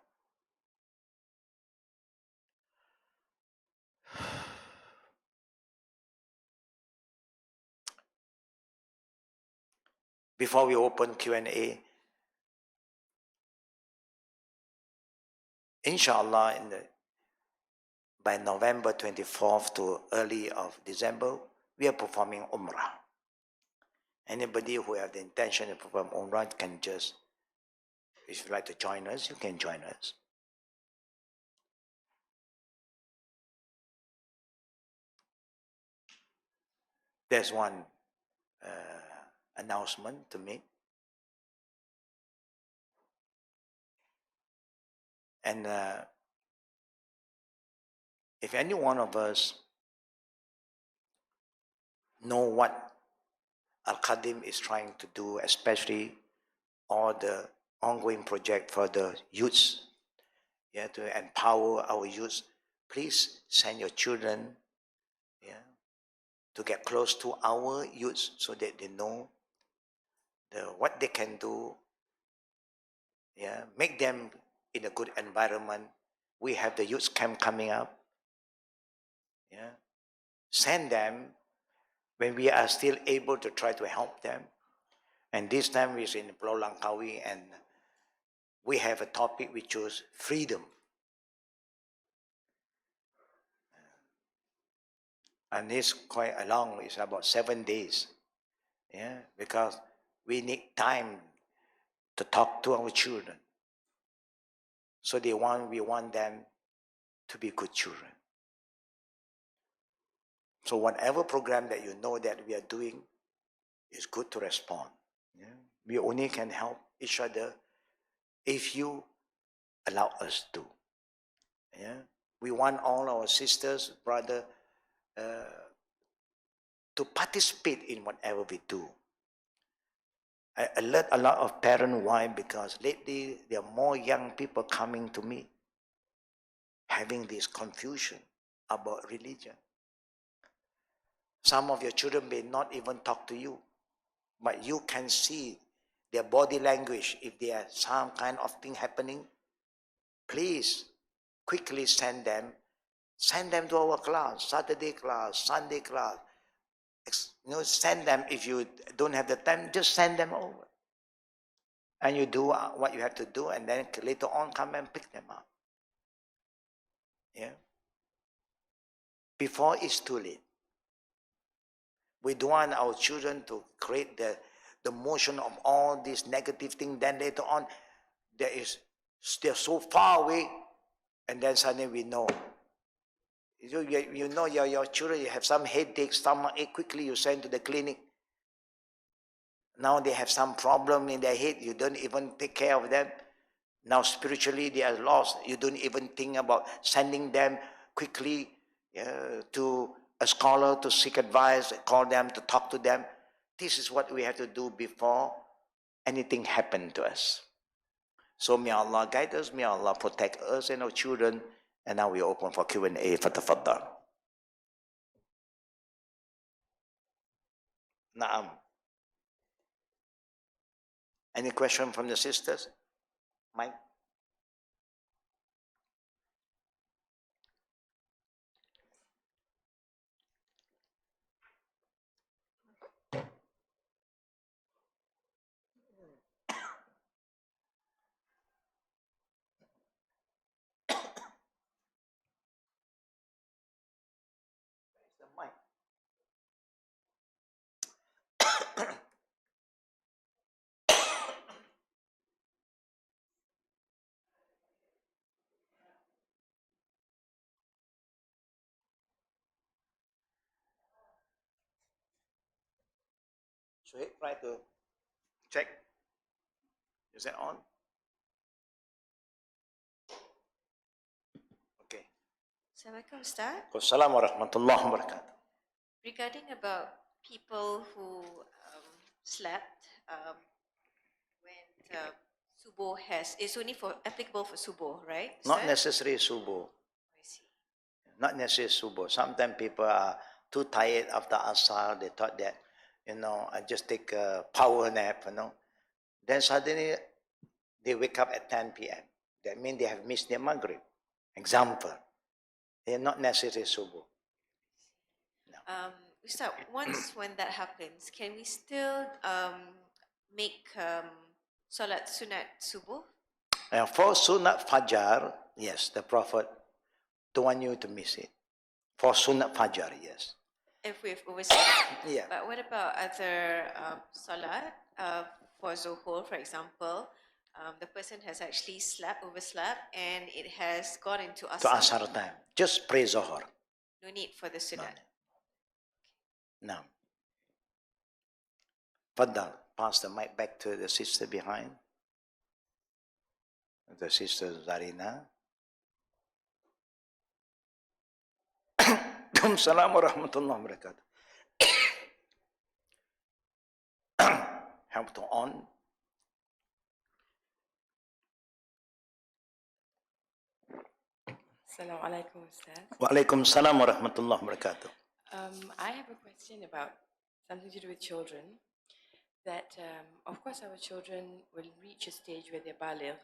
Before we open Q&A, inshallah, by November 24th to early of December, we are performing Umrah. Anybody who have the intention to perform Umrah can just, if you like to join us, you can join us. There's one announcement to make. And if any one of us know what Al-Qadim is trying to do, especially all the ongoing project for the youths, to empower our youths, please send your children to get close to our youths so that they know what they can do. Make them in a good environment. We have the youth camp coming up. Send them when we are still able to try to help them. And this time we're in Pulau Langkawi, and we have a topic we chose, freedom. And it's quite a long, it's about 7 days. Because we need time to talk to our children. So we want them to be good children. So whatever program that you know that we are doing, it's good to respond. We only can help each other if you allow us to. We want all our sisters, brothers, to participate in whatever we do. I alert a lot of parents. Why? Because lately there are more young people coming to me having this confusion about religion. Some of your children may not even talk to you, but you can see their body language. If there is some kind of thing happening, please quickly send them to our class, Saturday class, Sunday class. Send them. If you don't have the time, just send them over. And you do what you have to do, and then later on come and pick them up. Before it's too late. We don't want our children to create the motion of all these negative things. Then later on, they're so far away, and then suddenly we know. You know your children, you have some headache, stomach ache, quickly you send to the clinic. Now they have some problem in their head, you don't even take care of them. Now spiritually they are lost, you don't even think about sending them quickly to a scholar to seek advice, call them, to talk to them. This is what we have to do before anything happens to us. So may Allah guide us, may Allah protect us and our children. And now we open for Q&A. Fatafaddal. Naam. Any question from the sisters? Mike? Sheikh, try to check. Is that on? Okay. Assalamualaikum, Ustaz. Wassalamu warahmatullahi wabarakatuh. Regarding about people who slept when subuh it's only for applicable for subuh, right? Not Ustaz? necessarily subuh. I see. Not necessarily subuh. Sometimes people are too tired after asar. They thought that, I just take a power nap, Then suddenly they wake up at 10 p.m. That means they have missed their Maghrib. Example. They are not necessarily subuh. Ustaz, once when that happens, can we still make solat sunat subuh? And for sunat fajar, yes, the Prophet don't want you to miss it. For sunat fajar, yes. If we've overslept. Yeah. But what about other salat? For Zuhur, for example, the person has actually overslept, and it has gone into To asar. asar time. Just pray Zohar. No need for the sunat. No. Fadal, pass the mic back to the sister behind. The sister Zarina. Assalamualaikum warahmatullahi wabarakatuh. Help to on. Assalamualaikum, Ustaz. Waalaikumsalam warahmatullahi wabarakatuh. I have a question about something to do with children. That, of course, our children will reach a stage where they're baligh,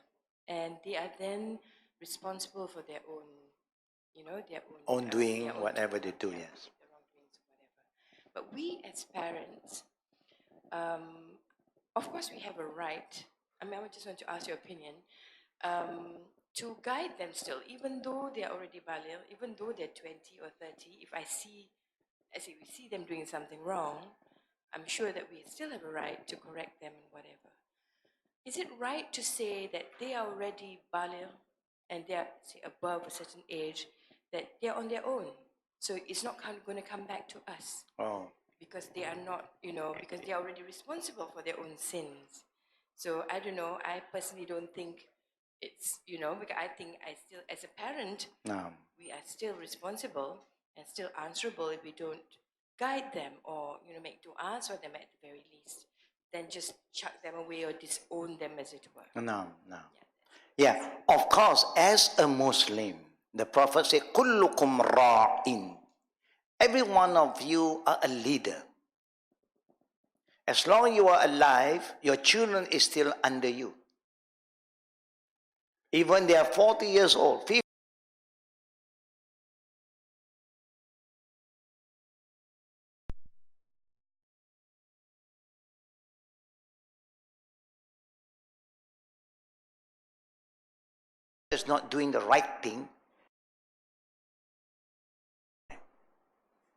and they are then responsible for their own, their On doing their own whatever they do, yes. the wrongdoings or whatever. But we as parents, of course, we have a right. I just want to ask your opinion. To guide them still, even though they are already baligh, even though they're 20 or 30, if we see them doing something wrong, I'm sure that we still have a right to correct them and whatever. Is it right to say that they are already baligh and they are, say, above a certain age, that they're on their own? So it's not going to come back to us because they are not, because they are already responsible for their own sins. So I don't know, I personally don't think it's, because I think as a parent, we are still responsible and still answerable if we don't guide them or, make du'as for them at the very least, then just chuck them away or disown them, as it were. No. Yeah, of course, as a Muslim, the Prophet said, Kullukum ra'in. Every one of you are a leader. As long as you are alive, your children is still under you. Even they are 40 years old, 50. Is not doing the right thing,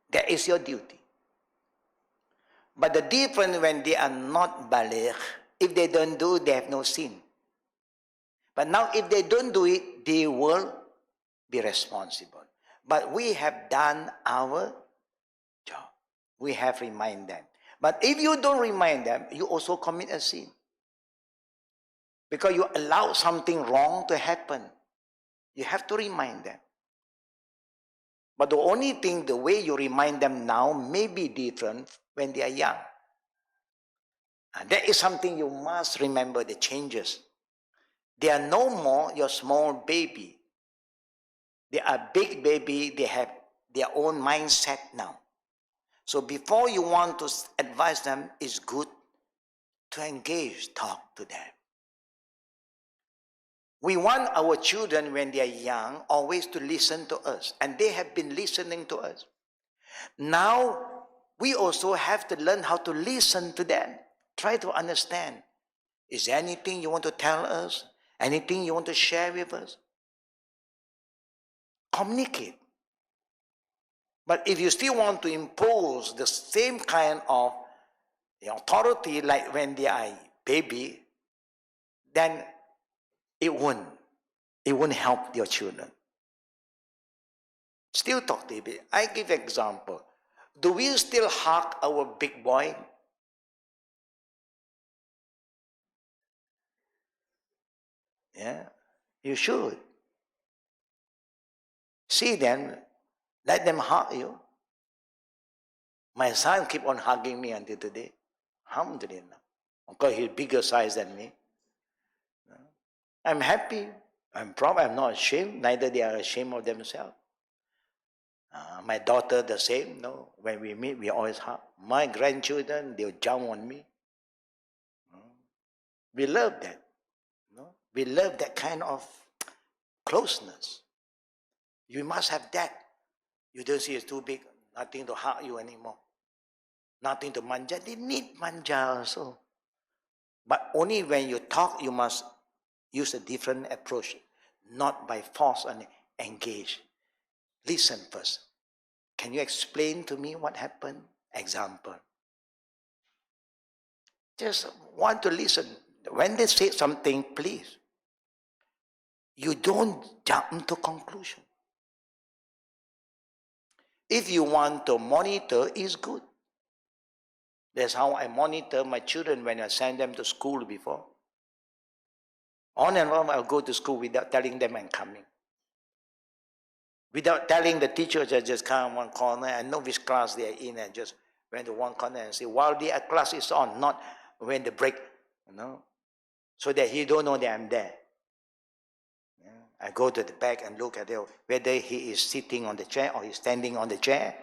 that is your duty. But the difference when they are not baligh, if they don't do, they have no sin. But now if they don't do it, they will be responsible. But we have done our job. We have reminded them. But if you don't remind them, you also commit a sin. Because you allow something wrong to happen. You have to remind them. But the only thing, the way you remind them now may be different when they are young. And that is something you must remember, the changes. They are no more your small baby. They are big baby, they have their own mindset now. So before you want to advise them, it's good to engage, talk to them. We want our children, when they are young, always to listen to us. And they have been listening to us. Now, we also have to learn how to listen to them. Try to understand. Is there anything you want to tell us? Anything you want to share with us? Communicate. But if you still want to impose the same kind of authority like when they are baby, then it won't help your children. Still talk to you. I give example. Do we still hug our big boy? Yeah, you should. See them, let them hug you. My son keep on hugging me until today. Alhamdulillah. Of course, he's bigger size than me. I'm happy. I'm proud. I'm not ashamed. Neither they are ashamed of themselves. My daughter, the same. No, when we meet, we always hug. My grandchildren, they'll jump on me. We love that. No? We love that kind of closeness. You must have that. You don't see it's too big, nothing to hug you anymore. Nothing to manja. They need manja also. But only when you talk, you must use a different approach. Not by force and engage. Listen first. Can you explain to me what happened? Example. Just want to listen. When they say something, please. You don't jump to conclusion. If you want to monitor, it's good. That's how I monitor my children when I send them to school before. On and on, I'll go to school without telling them I'm coming. Without telling the teachers, I just come one corner. I know which class they are in and just went to one corner and say, while the class is on, not when the break, so that he don't know that I'm there. I go to the back and look at whether he is sitting on the chair or he's standing on the chair.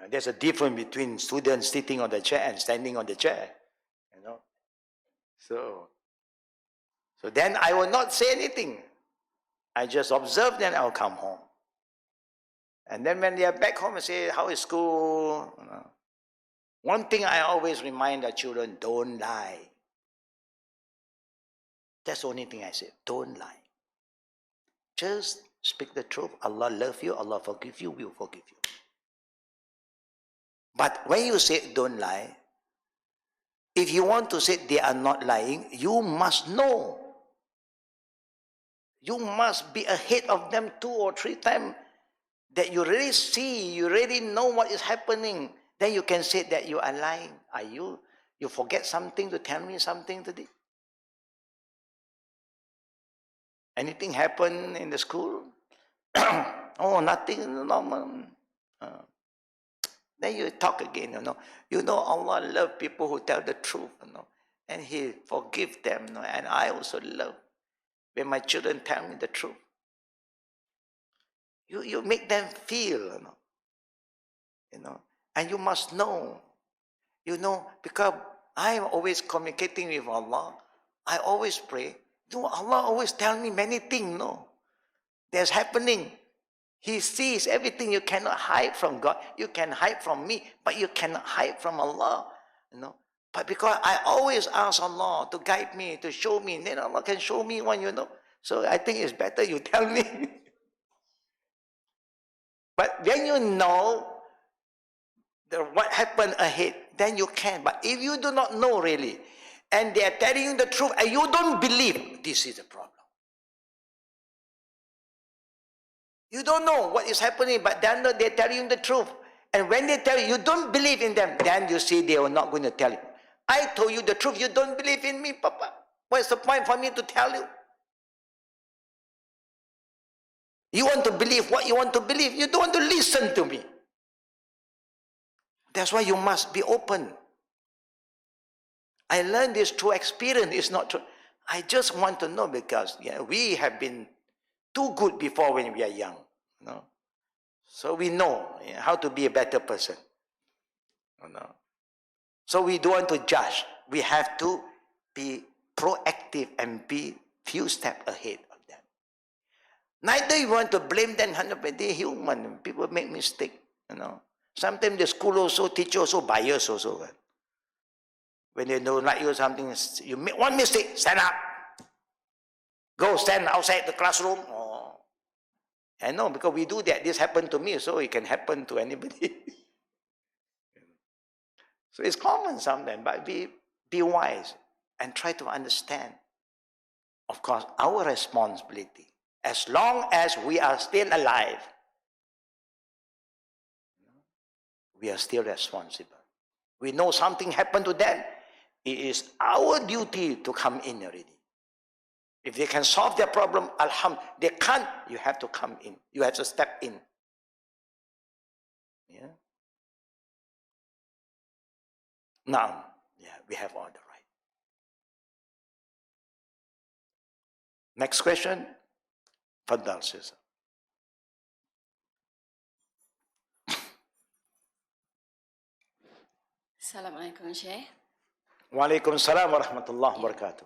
There's a difference between students sitting on the chair and standing on the chair. So then I will not say anything. I just observe, then I'll come home. And then when they are back home, I say, how is school? One thing I always remind the children, don't lie. That's the only thing I say, don't lie. Just speak the truth. Allah love you, Allah forgive you, we will forgive you. But when you say don't lie, if you want to say they are not lying, you must know. You must be ahead of them 2 or 3 times that you really see, you really know what is happening. Then you can say that you are lying. Are you? You forget something to tell me something today? Anything happen in the school? Oh, nothing, normal. Then you talk again, Allah love people who tell the truth, and He forgive them, and I also love when my children tell me the truth. You make them feel, and you must know, because I'm always communicating with Allah. I always pray. Allah always tell me many things, that's happening. He sees everything. You cannot hide from God. You can hide from me, but you cannot hide from Allah. But because I always ask Allah to guide me, to show me, then Allah can show me one, So I think it's better you tell me. But when you know what happened ahead, then you can. But if you do not know really, and they are telling you the truth, and you don't believe, this is the problem. You don't know what is happening, but then they're telling you the truth. And when they tell you, you don't believe in them, then you see they are not going to tell you. I told you the truth, you don't believe in me, Papa. What's the point for me to tell you? You want to believe what you want to believe. You don't want to listen to me. That's why you must be open. I learned this through experience. It's not true. I just want to know because we have been too good before when we are young. So we know how to be a better person. So we don't want to judge. We have to be proactive and be few steps ahead of them. Neither you want to blame them 100%. They're human. People make mistakes. Sometimes the school also, teacher also, bias also. When they don't like you something, you make one mistake, stand up. Go stand outside the classroom. I know, because we do that. This happened to me, so it can happen to anybody. So it's common sometimes, but be wise and try to understand. Of course, our responsibility, as long as we are still alive, we are still responsible. We know something happened to them. It is our duty to come in already. If they can solve their problem, alhamdulillah. They can't, you have to come in. You have to step in. Yeah. Now, yeah, we have all the right. Next question. Faddal, Sister. Assalamualaikum, Sheikh. Wa alaikum salam wa rahmatullah wa barakatuh.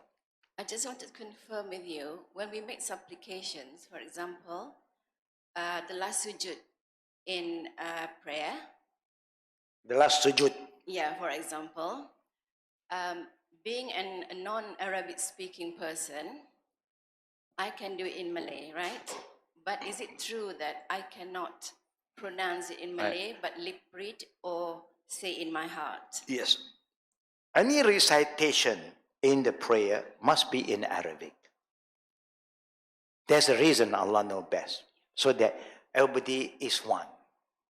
I just wanted to confirm with you, when we make supplications, for example, the last sujud in prayer, The last sujud. yeah, for example, being a non-Arabic speaking person, I can do it in Malay, right? But is it true that I cannot pronounce it in Malay, but lip read or say in my heart? Yes. Any recitation in the prayer must be in Arabic. There's a reason Allah knows best. So that everybody is one.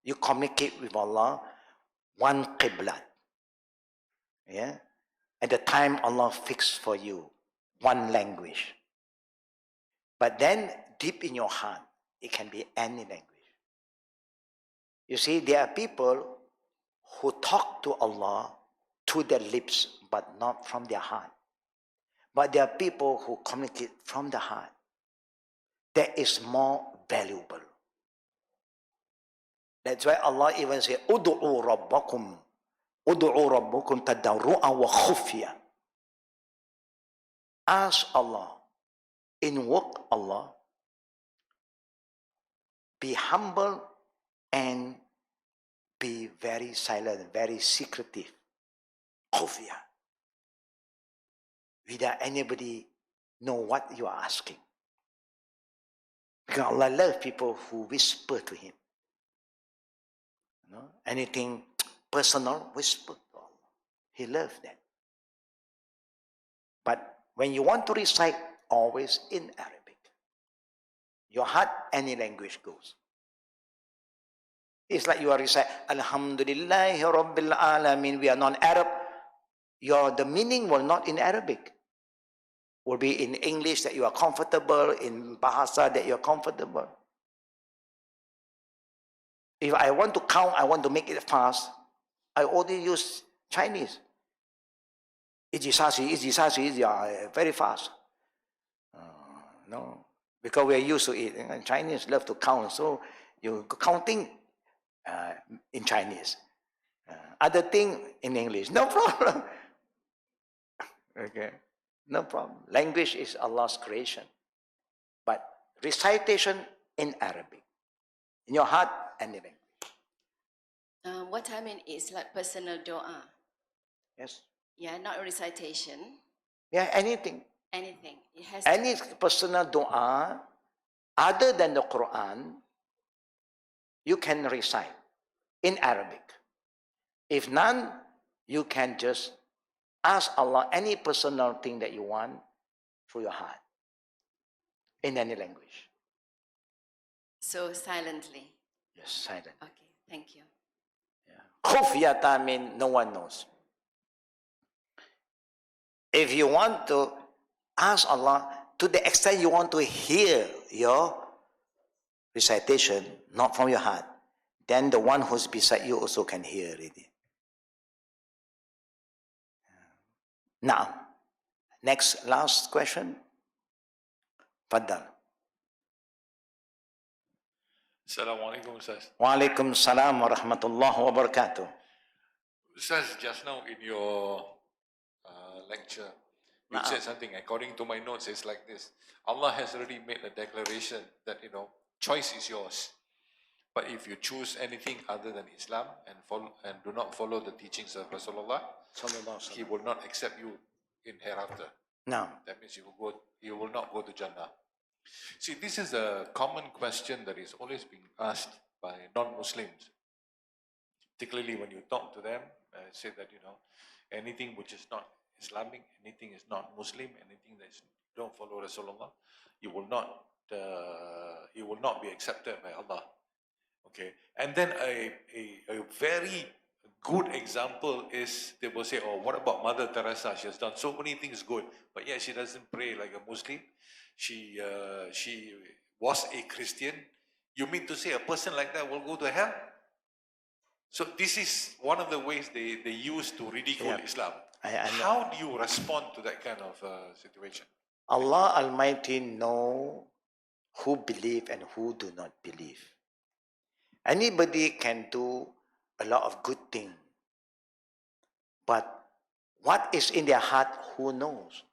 You communicate with Allah, one qiblat. Yeah? At the time Allah fixed for you, one language. But then, deep in your heart, it can be any language. You see, there are people who talk to Allah to their lips, but not from their heart. But there are people who communicate from the heart. That is more valuable. That's why Allah even says, Udu'u rabbakum tadarru'a wa khufya. Ask Allah, invoke Allah, be humble and be very silent, very secretive. Khufya. Without anybody know what you are asking. Because Allah loves people who whisper to Him. You know, anything personal, whisper to Allah. He loves that. But when you want to recite, always in Arabic. Your heart, any language goes. It's like you are reciting, Alhamdulillahi Rabbil Alameen. We are non-Arab. The meaning will not in Arabic. Will be in English that you are comfortable, in Bahasa that you are comfortable. If I want to count, I want to make it fast, I only use Chinese. Very fast. No, because we are used to it. And Chinese love to count, so you counting in Chinese. Other thing in English, no problem. Okay, no problem. Language is Allah's creation. But recitation in Arabic. In your heart, any language. What I mean is like personal dua. Yes. Yeah, not a recitation. Yeah, anything. Anything. It has Any personal dua other than the Quran, you can recite in Arabic. If none, you can just ask Allah any personal thing that you want through your heart in any language. So silently. Yes, silent. Okay, thank you. Khufyata means no one knows. If you want to ask Allah, to the extent you want to hear your recitation, not from your heart, then the one who's beside you also can hear it. Now, last question. Faddal. Assalamualaikum, Ustaz. Wa alaikum salam wa rahmatullah wa barakatuh. Ustaz, just now in your lecture, you said something, according to my notes, it's like this. Allah has already made a declaration that, choice is yours. But if you choose anything other than Islam and do not follow the teachings of Rasulullah, He will not accept you in hereafter. No. That means you will not go to Jannah. See, this is a common question that is always being asked by non-Muslims. Particularly when you talk to them, say that, anything which is not Islamic, anything is not Muslim, anything that you don't follow Rasulullah, you will not be accepted by Allah. Okay, and then a very good example is they will say, oh, what about Mother Teresa? She has done so many things good, but yet she doesn't pray like a Muslim. She was a Christian. You mean to say a person like that will go to hell? So this is one of the ways they use to ridicule Yeah. Islam. I know. How do you respond to that kind of situation? Allah Almighty know who believe and who do not believe. Anybody can do a lot of good thing, but what is in their heart, who knows?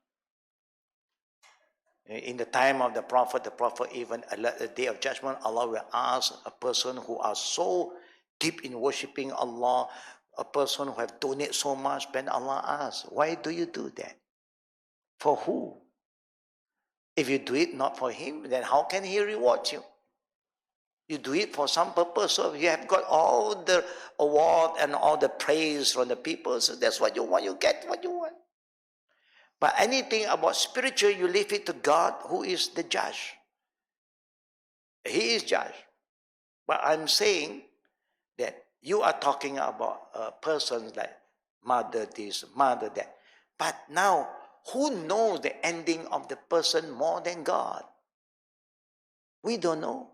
In the time of the Prophet even alert the day of judgment, Allah will ask a person who are so deep in worshipping Allah, a person who have donated so much, then Allah asks, why do you do that? For who? If you do it not for Him, then how can He reward you? You do it for some purpose, so you have got all the award and all the praise from the people, so that's what you want, you get what you want. But anything about spiritual, you leave it to God, who is the judge. He is judge. But I'm saying that you are talking about persons like mother this, mother that. But now, who knows the ending of the person more than God? We don't know.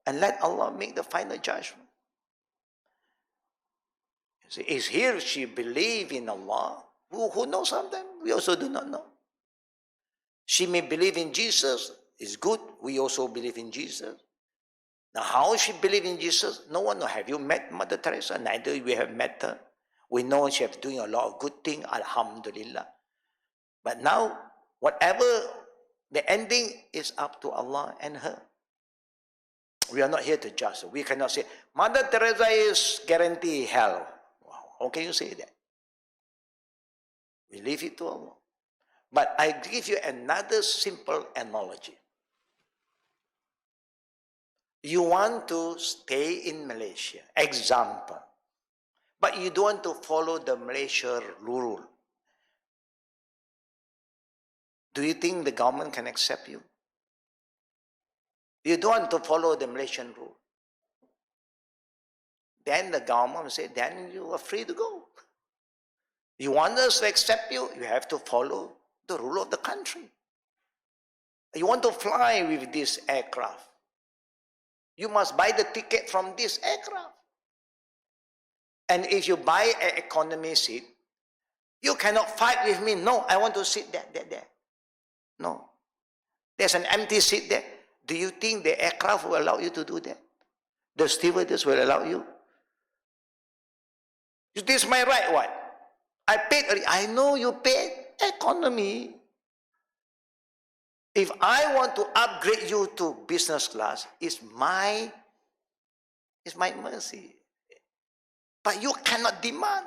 And let Allah make the final judgment. See, is he or she believe in Allah? Who knows sometimes? We also do not know. She may believe in Jesus. It's good. We also believe in Jesus. Now, how she believe in Jesus? No one knows. Have you met Mother Teresa? Neither we have met her. We know she is doing a lot of good things. Alhamdulillah. But now, whatever the ending is up to Allah and her. We are not here to judge. We cannot say, Mother Teresa is guarantee hell. Wow. How can you say that? We leave it to Allah. But I give you another simple analogy. You want to stay in Malaysia, example, but you don't want to follow the Malaysia rule. Do you think the government can accept you? You don't want to follow the Malaysian rule. Then the government will say, then you are free to go. You want us to accept you, you have to follow the rule of the country. You want to fly with this aircraft, you must buy the ticket from this aircraft. And if you buy an economy seat, you cannot fight with me. No, I want to sit there. No. There's an empty seat there. Do you think the aircraft will allow you to do that? The stewardess will allow you? Is this my right? What? I paid. I know you paid economy. If I want to upgrade you to business class, it's my mercy. But you cannot demand.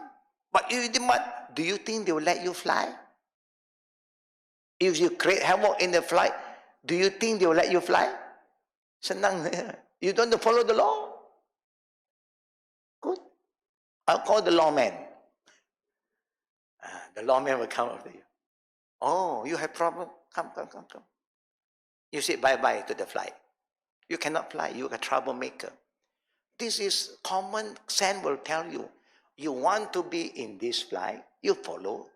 But if you demand, do you think they will let you fly? If you create havoc in the flight, do you think they will let you fly? Senang. You don't follow the law. Good. I'll call the lawman. The lawman will come after you. Oh, you have problem? Come. You say bye-bye to the flight. You cannot fly. You are a troublemaker. This is common sense will tell you. You want to be in this flight, you follow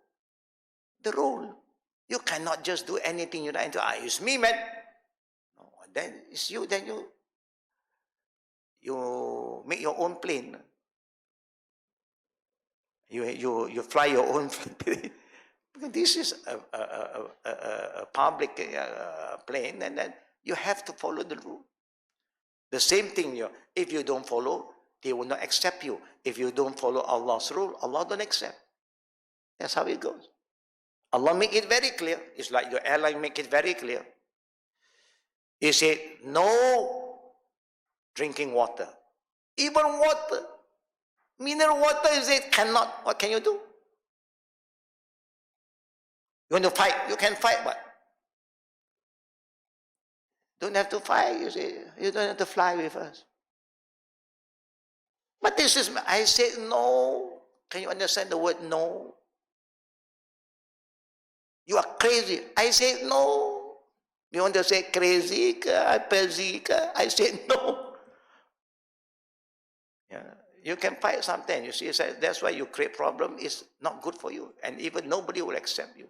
the rule. You cannot just do anything you like to. It's me, man. No, then it's you. Then you make your own plane. You fly your own plane. This is a public plane, and then you have to follow the rule. The same thing. If you don't follow, they will not accept you. If you don't follow Allah's rule, Allah don't accept. That's how it goes. Allah make it very clear. It's like your airline make it very clear. He said, no drinking water. Even water. Mineral water, he said, cannot. What can you do? You want to fight? You can fight, but don't have to fight. You say, you don't have to fly with us. But this is, I said no. Can you understand the word no? You are crazy. I said no. You want to say crazy? I said no. Yeah. You can fight sometimes. You see, that's why you create problem. It's not good for you. And even nobody will accept you.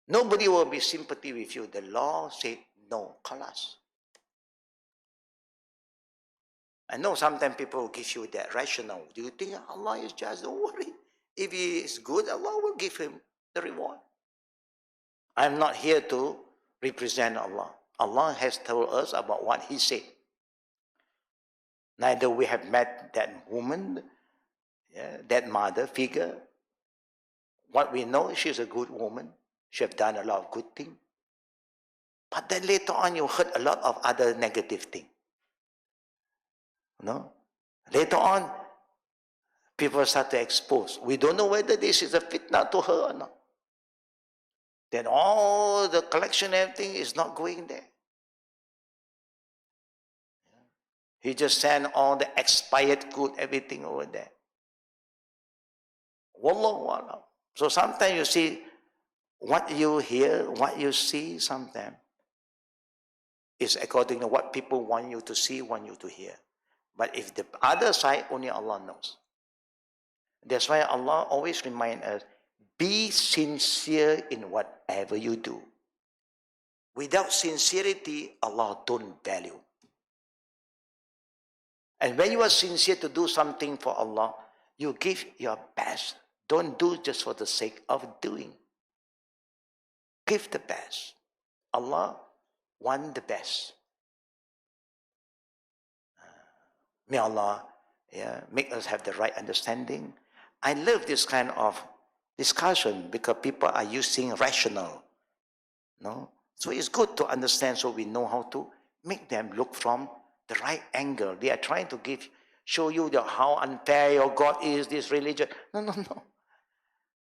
Nobody will be sympathy with you. The law said no, khalas. I know sometimes people will give you that rational. Do you think Allah is just? Don't worry. If he is good, Allah will give him the reward. I'm not here to represent Allah. Allah has told us about what he said. Neither we have met that woman, that mother figure. What we know, she's a good woman. She have done a lot of good things. But then later on, you heard a lot of other negative things. No? Later on, people start to expose. We don't know whether this is a fitna to her or not. Then all the collection, everything is not going there. He just sent all the expired good, everything over there. Wallahu alam. So sometimes you see, what you hear, what you see sometimes is according to what people want you to see, want you to hear. But if the other side, only Allah knows. That's why Allah always reminds us, be sincere in whatever you do. Without sincerity, Allah don't value. And when you are sincere to do something for Allah, you give your best. Don't do just for the sake of doing. Give the best. Allah wants the best. May Allah make us have the right understanding. I love this kind of discussion because people are using rational. No? So it's good to understand so we know how to make them look from the right angle. They are trying to show you how unfair your God is, this religion. No.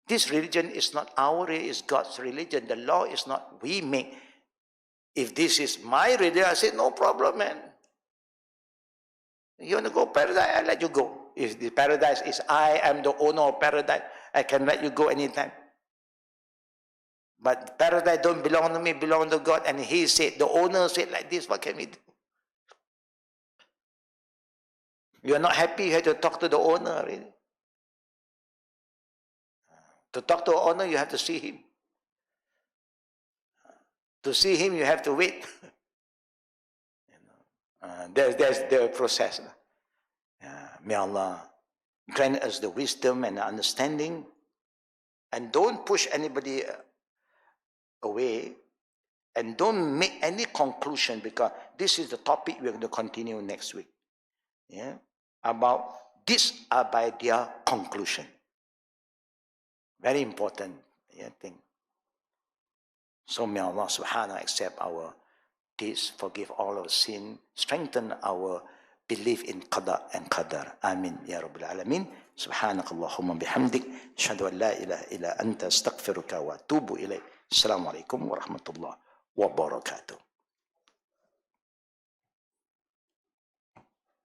This religion is not our religion, it's God's religion. The law is not we make. If this is my religion, I say, no problem, man. You want to go paradise, I let you go. If the paradise is I am the owner of paradise, I can let you go anytime. But paradise don't belong to me, belong to God. And he said, the owner said like this, what can we do? You are not happy, you have to talk to the owner already. To talk to the owner, you have to see him. To see him, you have to wait. There's the process. May Allah grant us the wisdom and the understanding. And don't push anybody away. And don't make any conclusion, because this is the topic we're going to continue next week. About this are by their conclusion. Very important thing. So may Allah subhanahu accept our deeds, forgive all our sin, strengthen our belief in Qada and Qadr. Amin ya Rabbil Alameen. Subhanakallahumma bihamdik. Ashhadu an la ilaha illa anta astaghfiruka wa atubu ilayk. Assalamu alaikum wa rahmatullah wa barakatuh.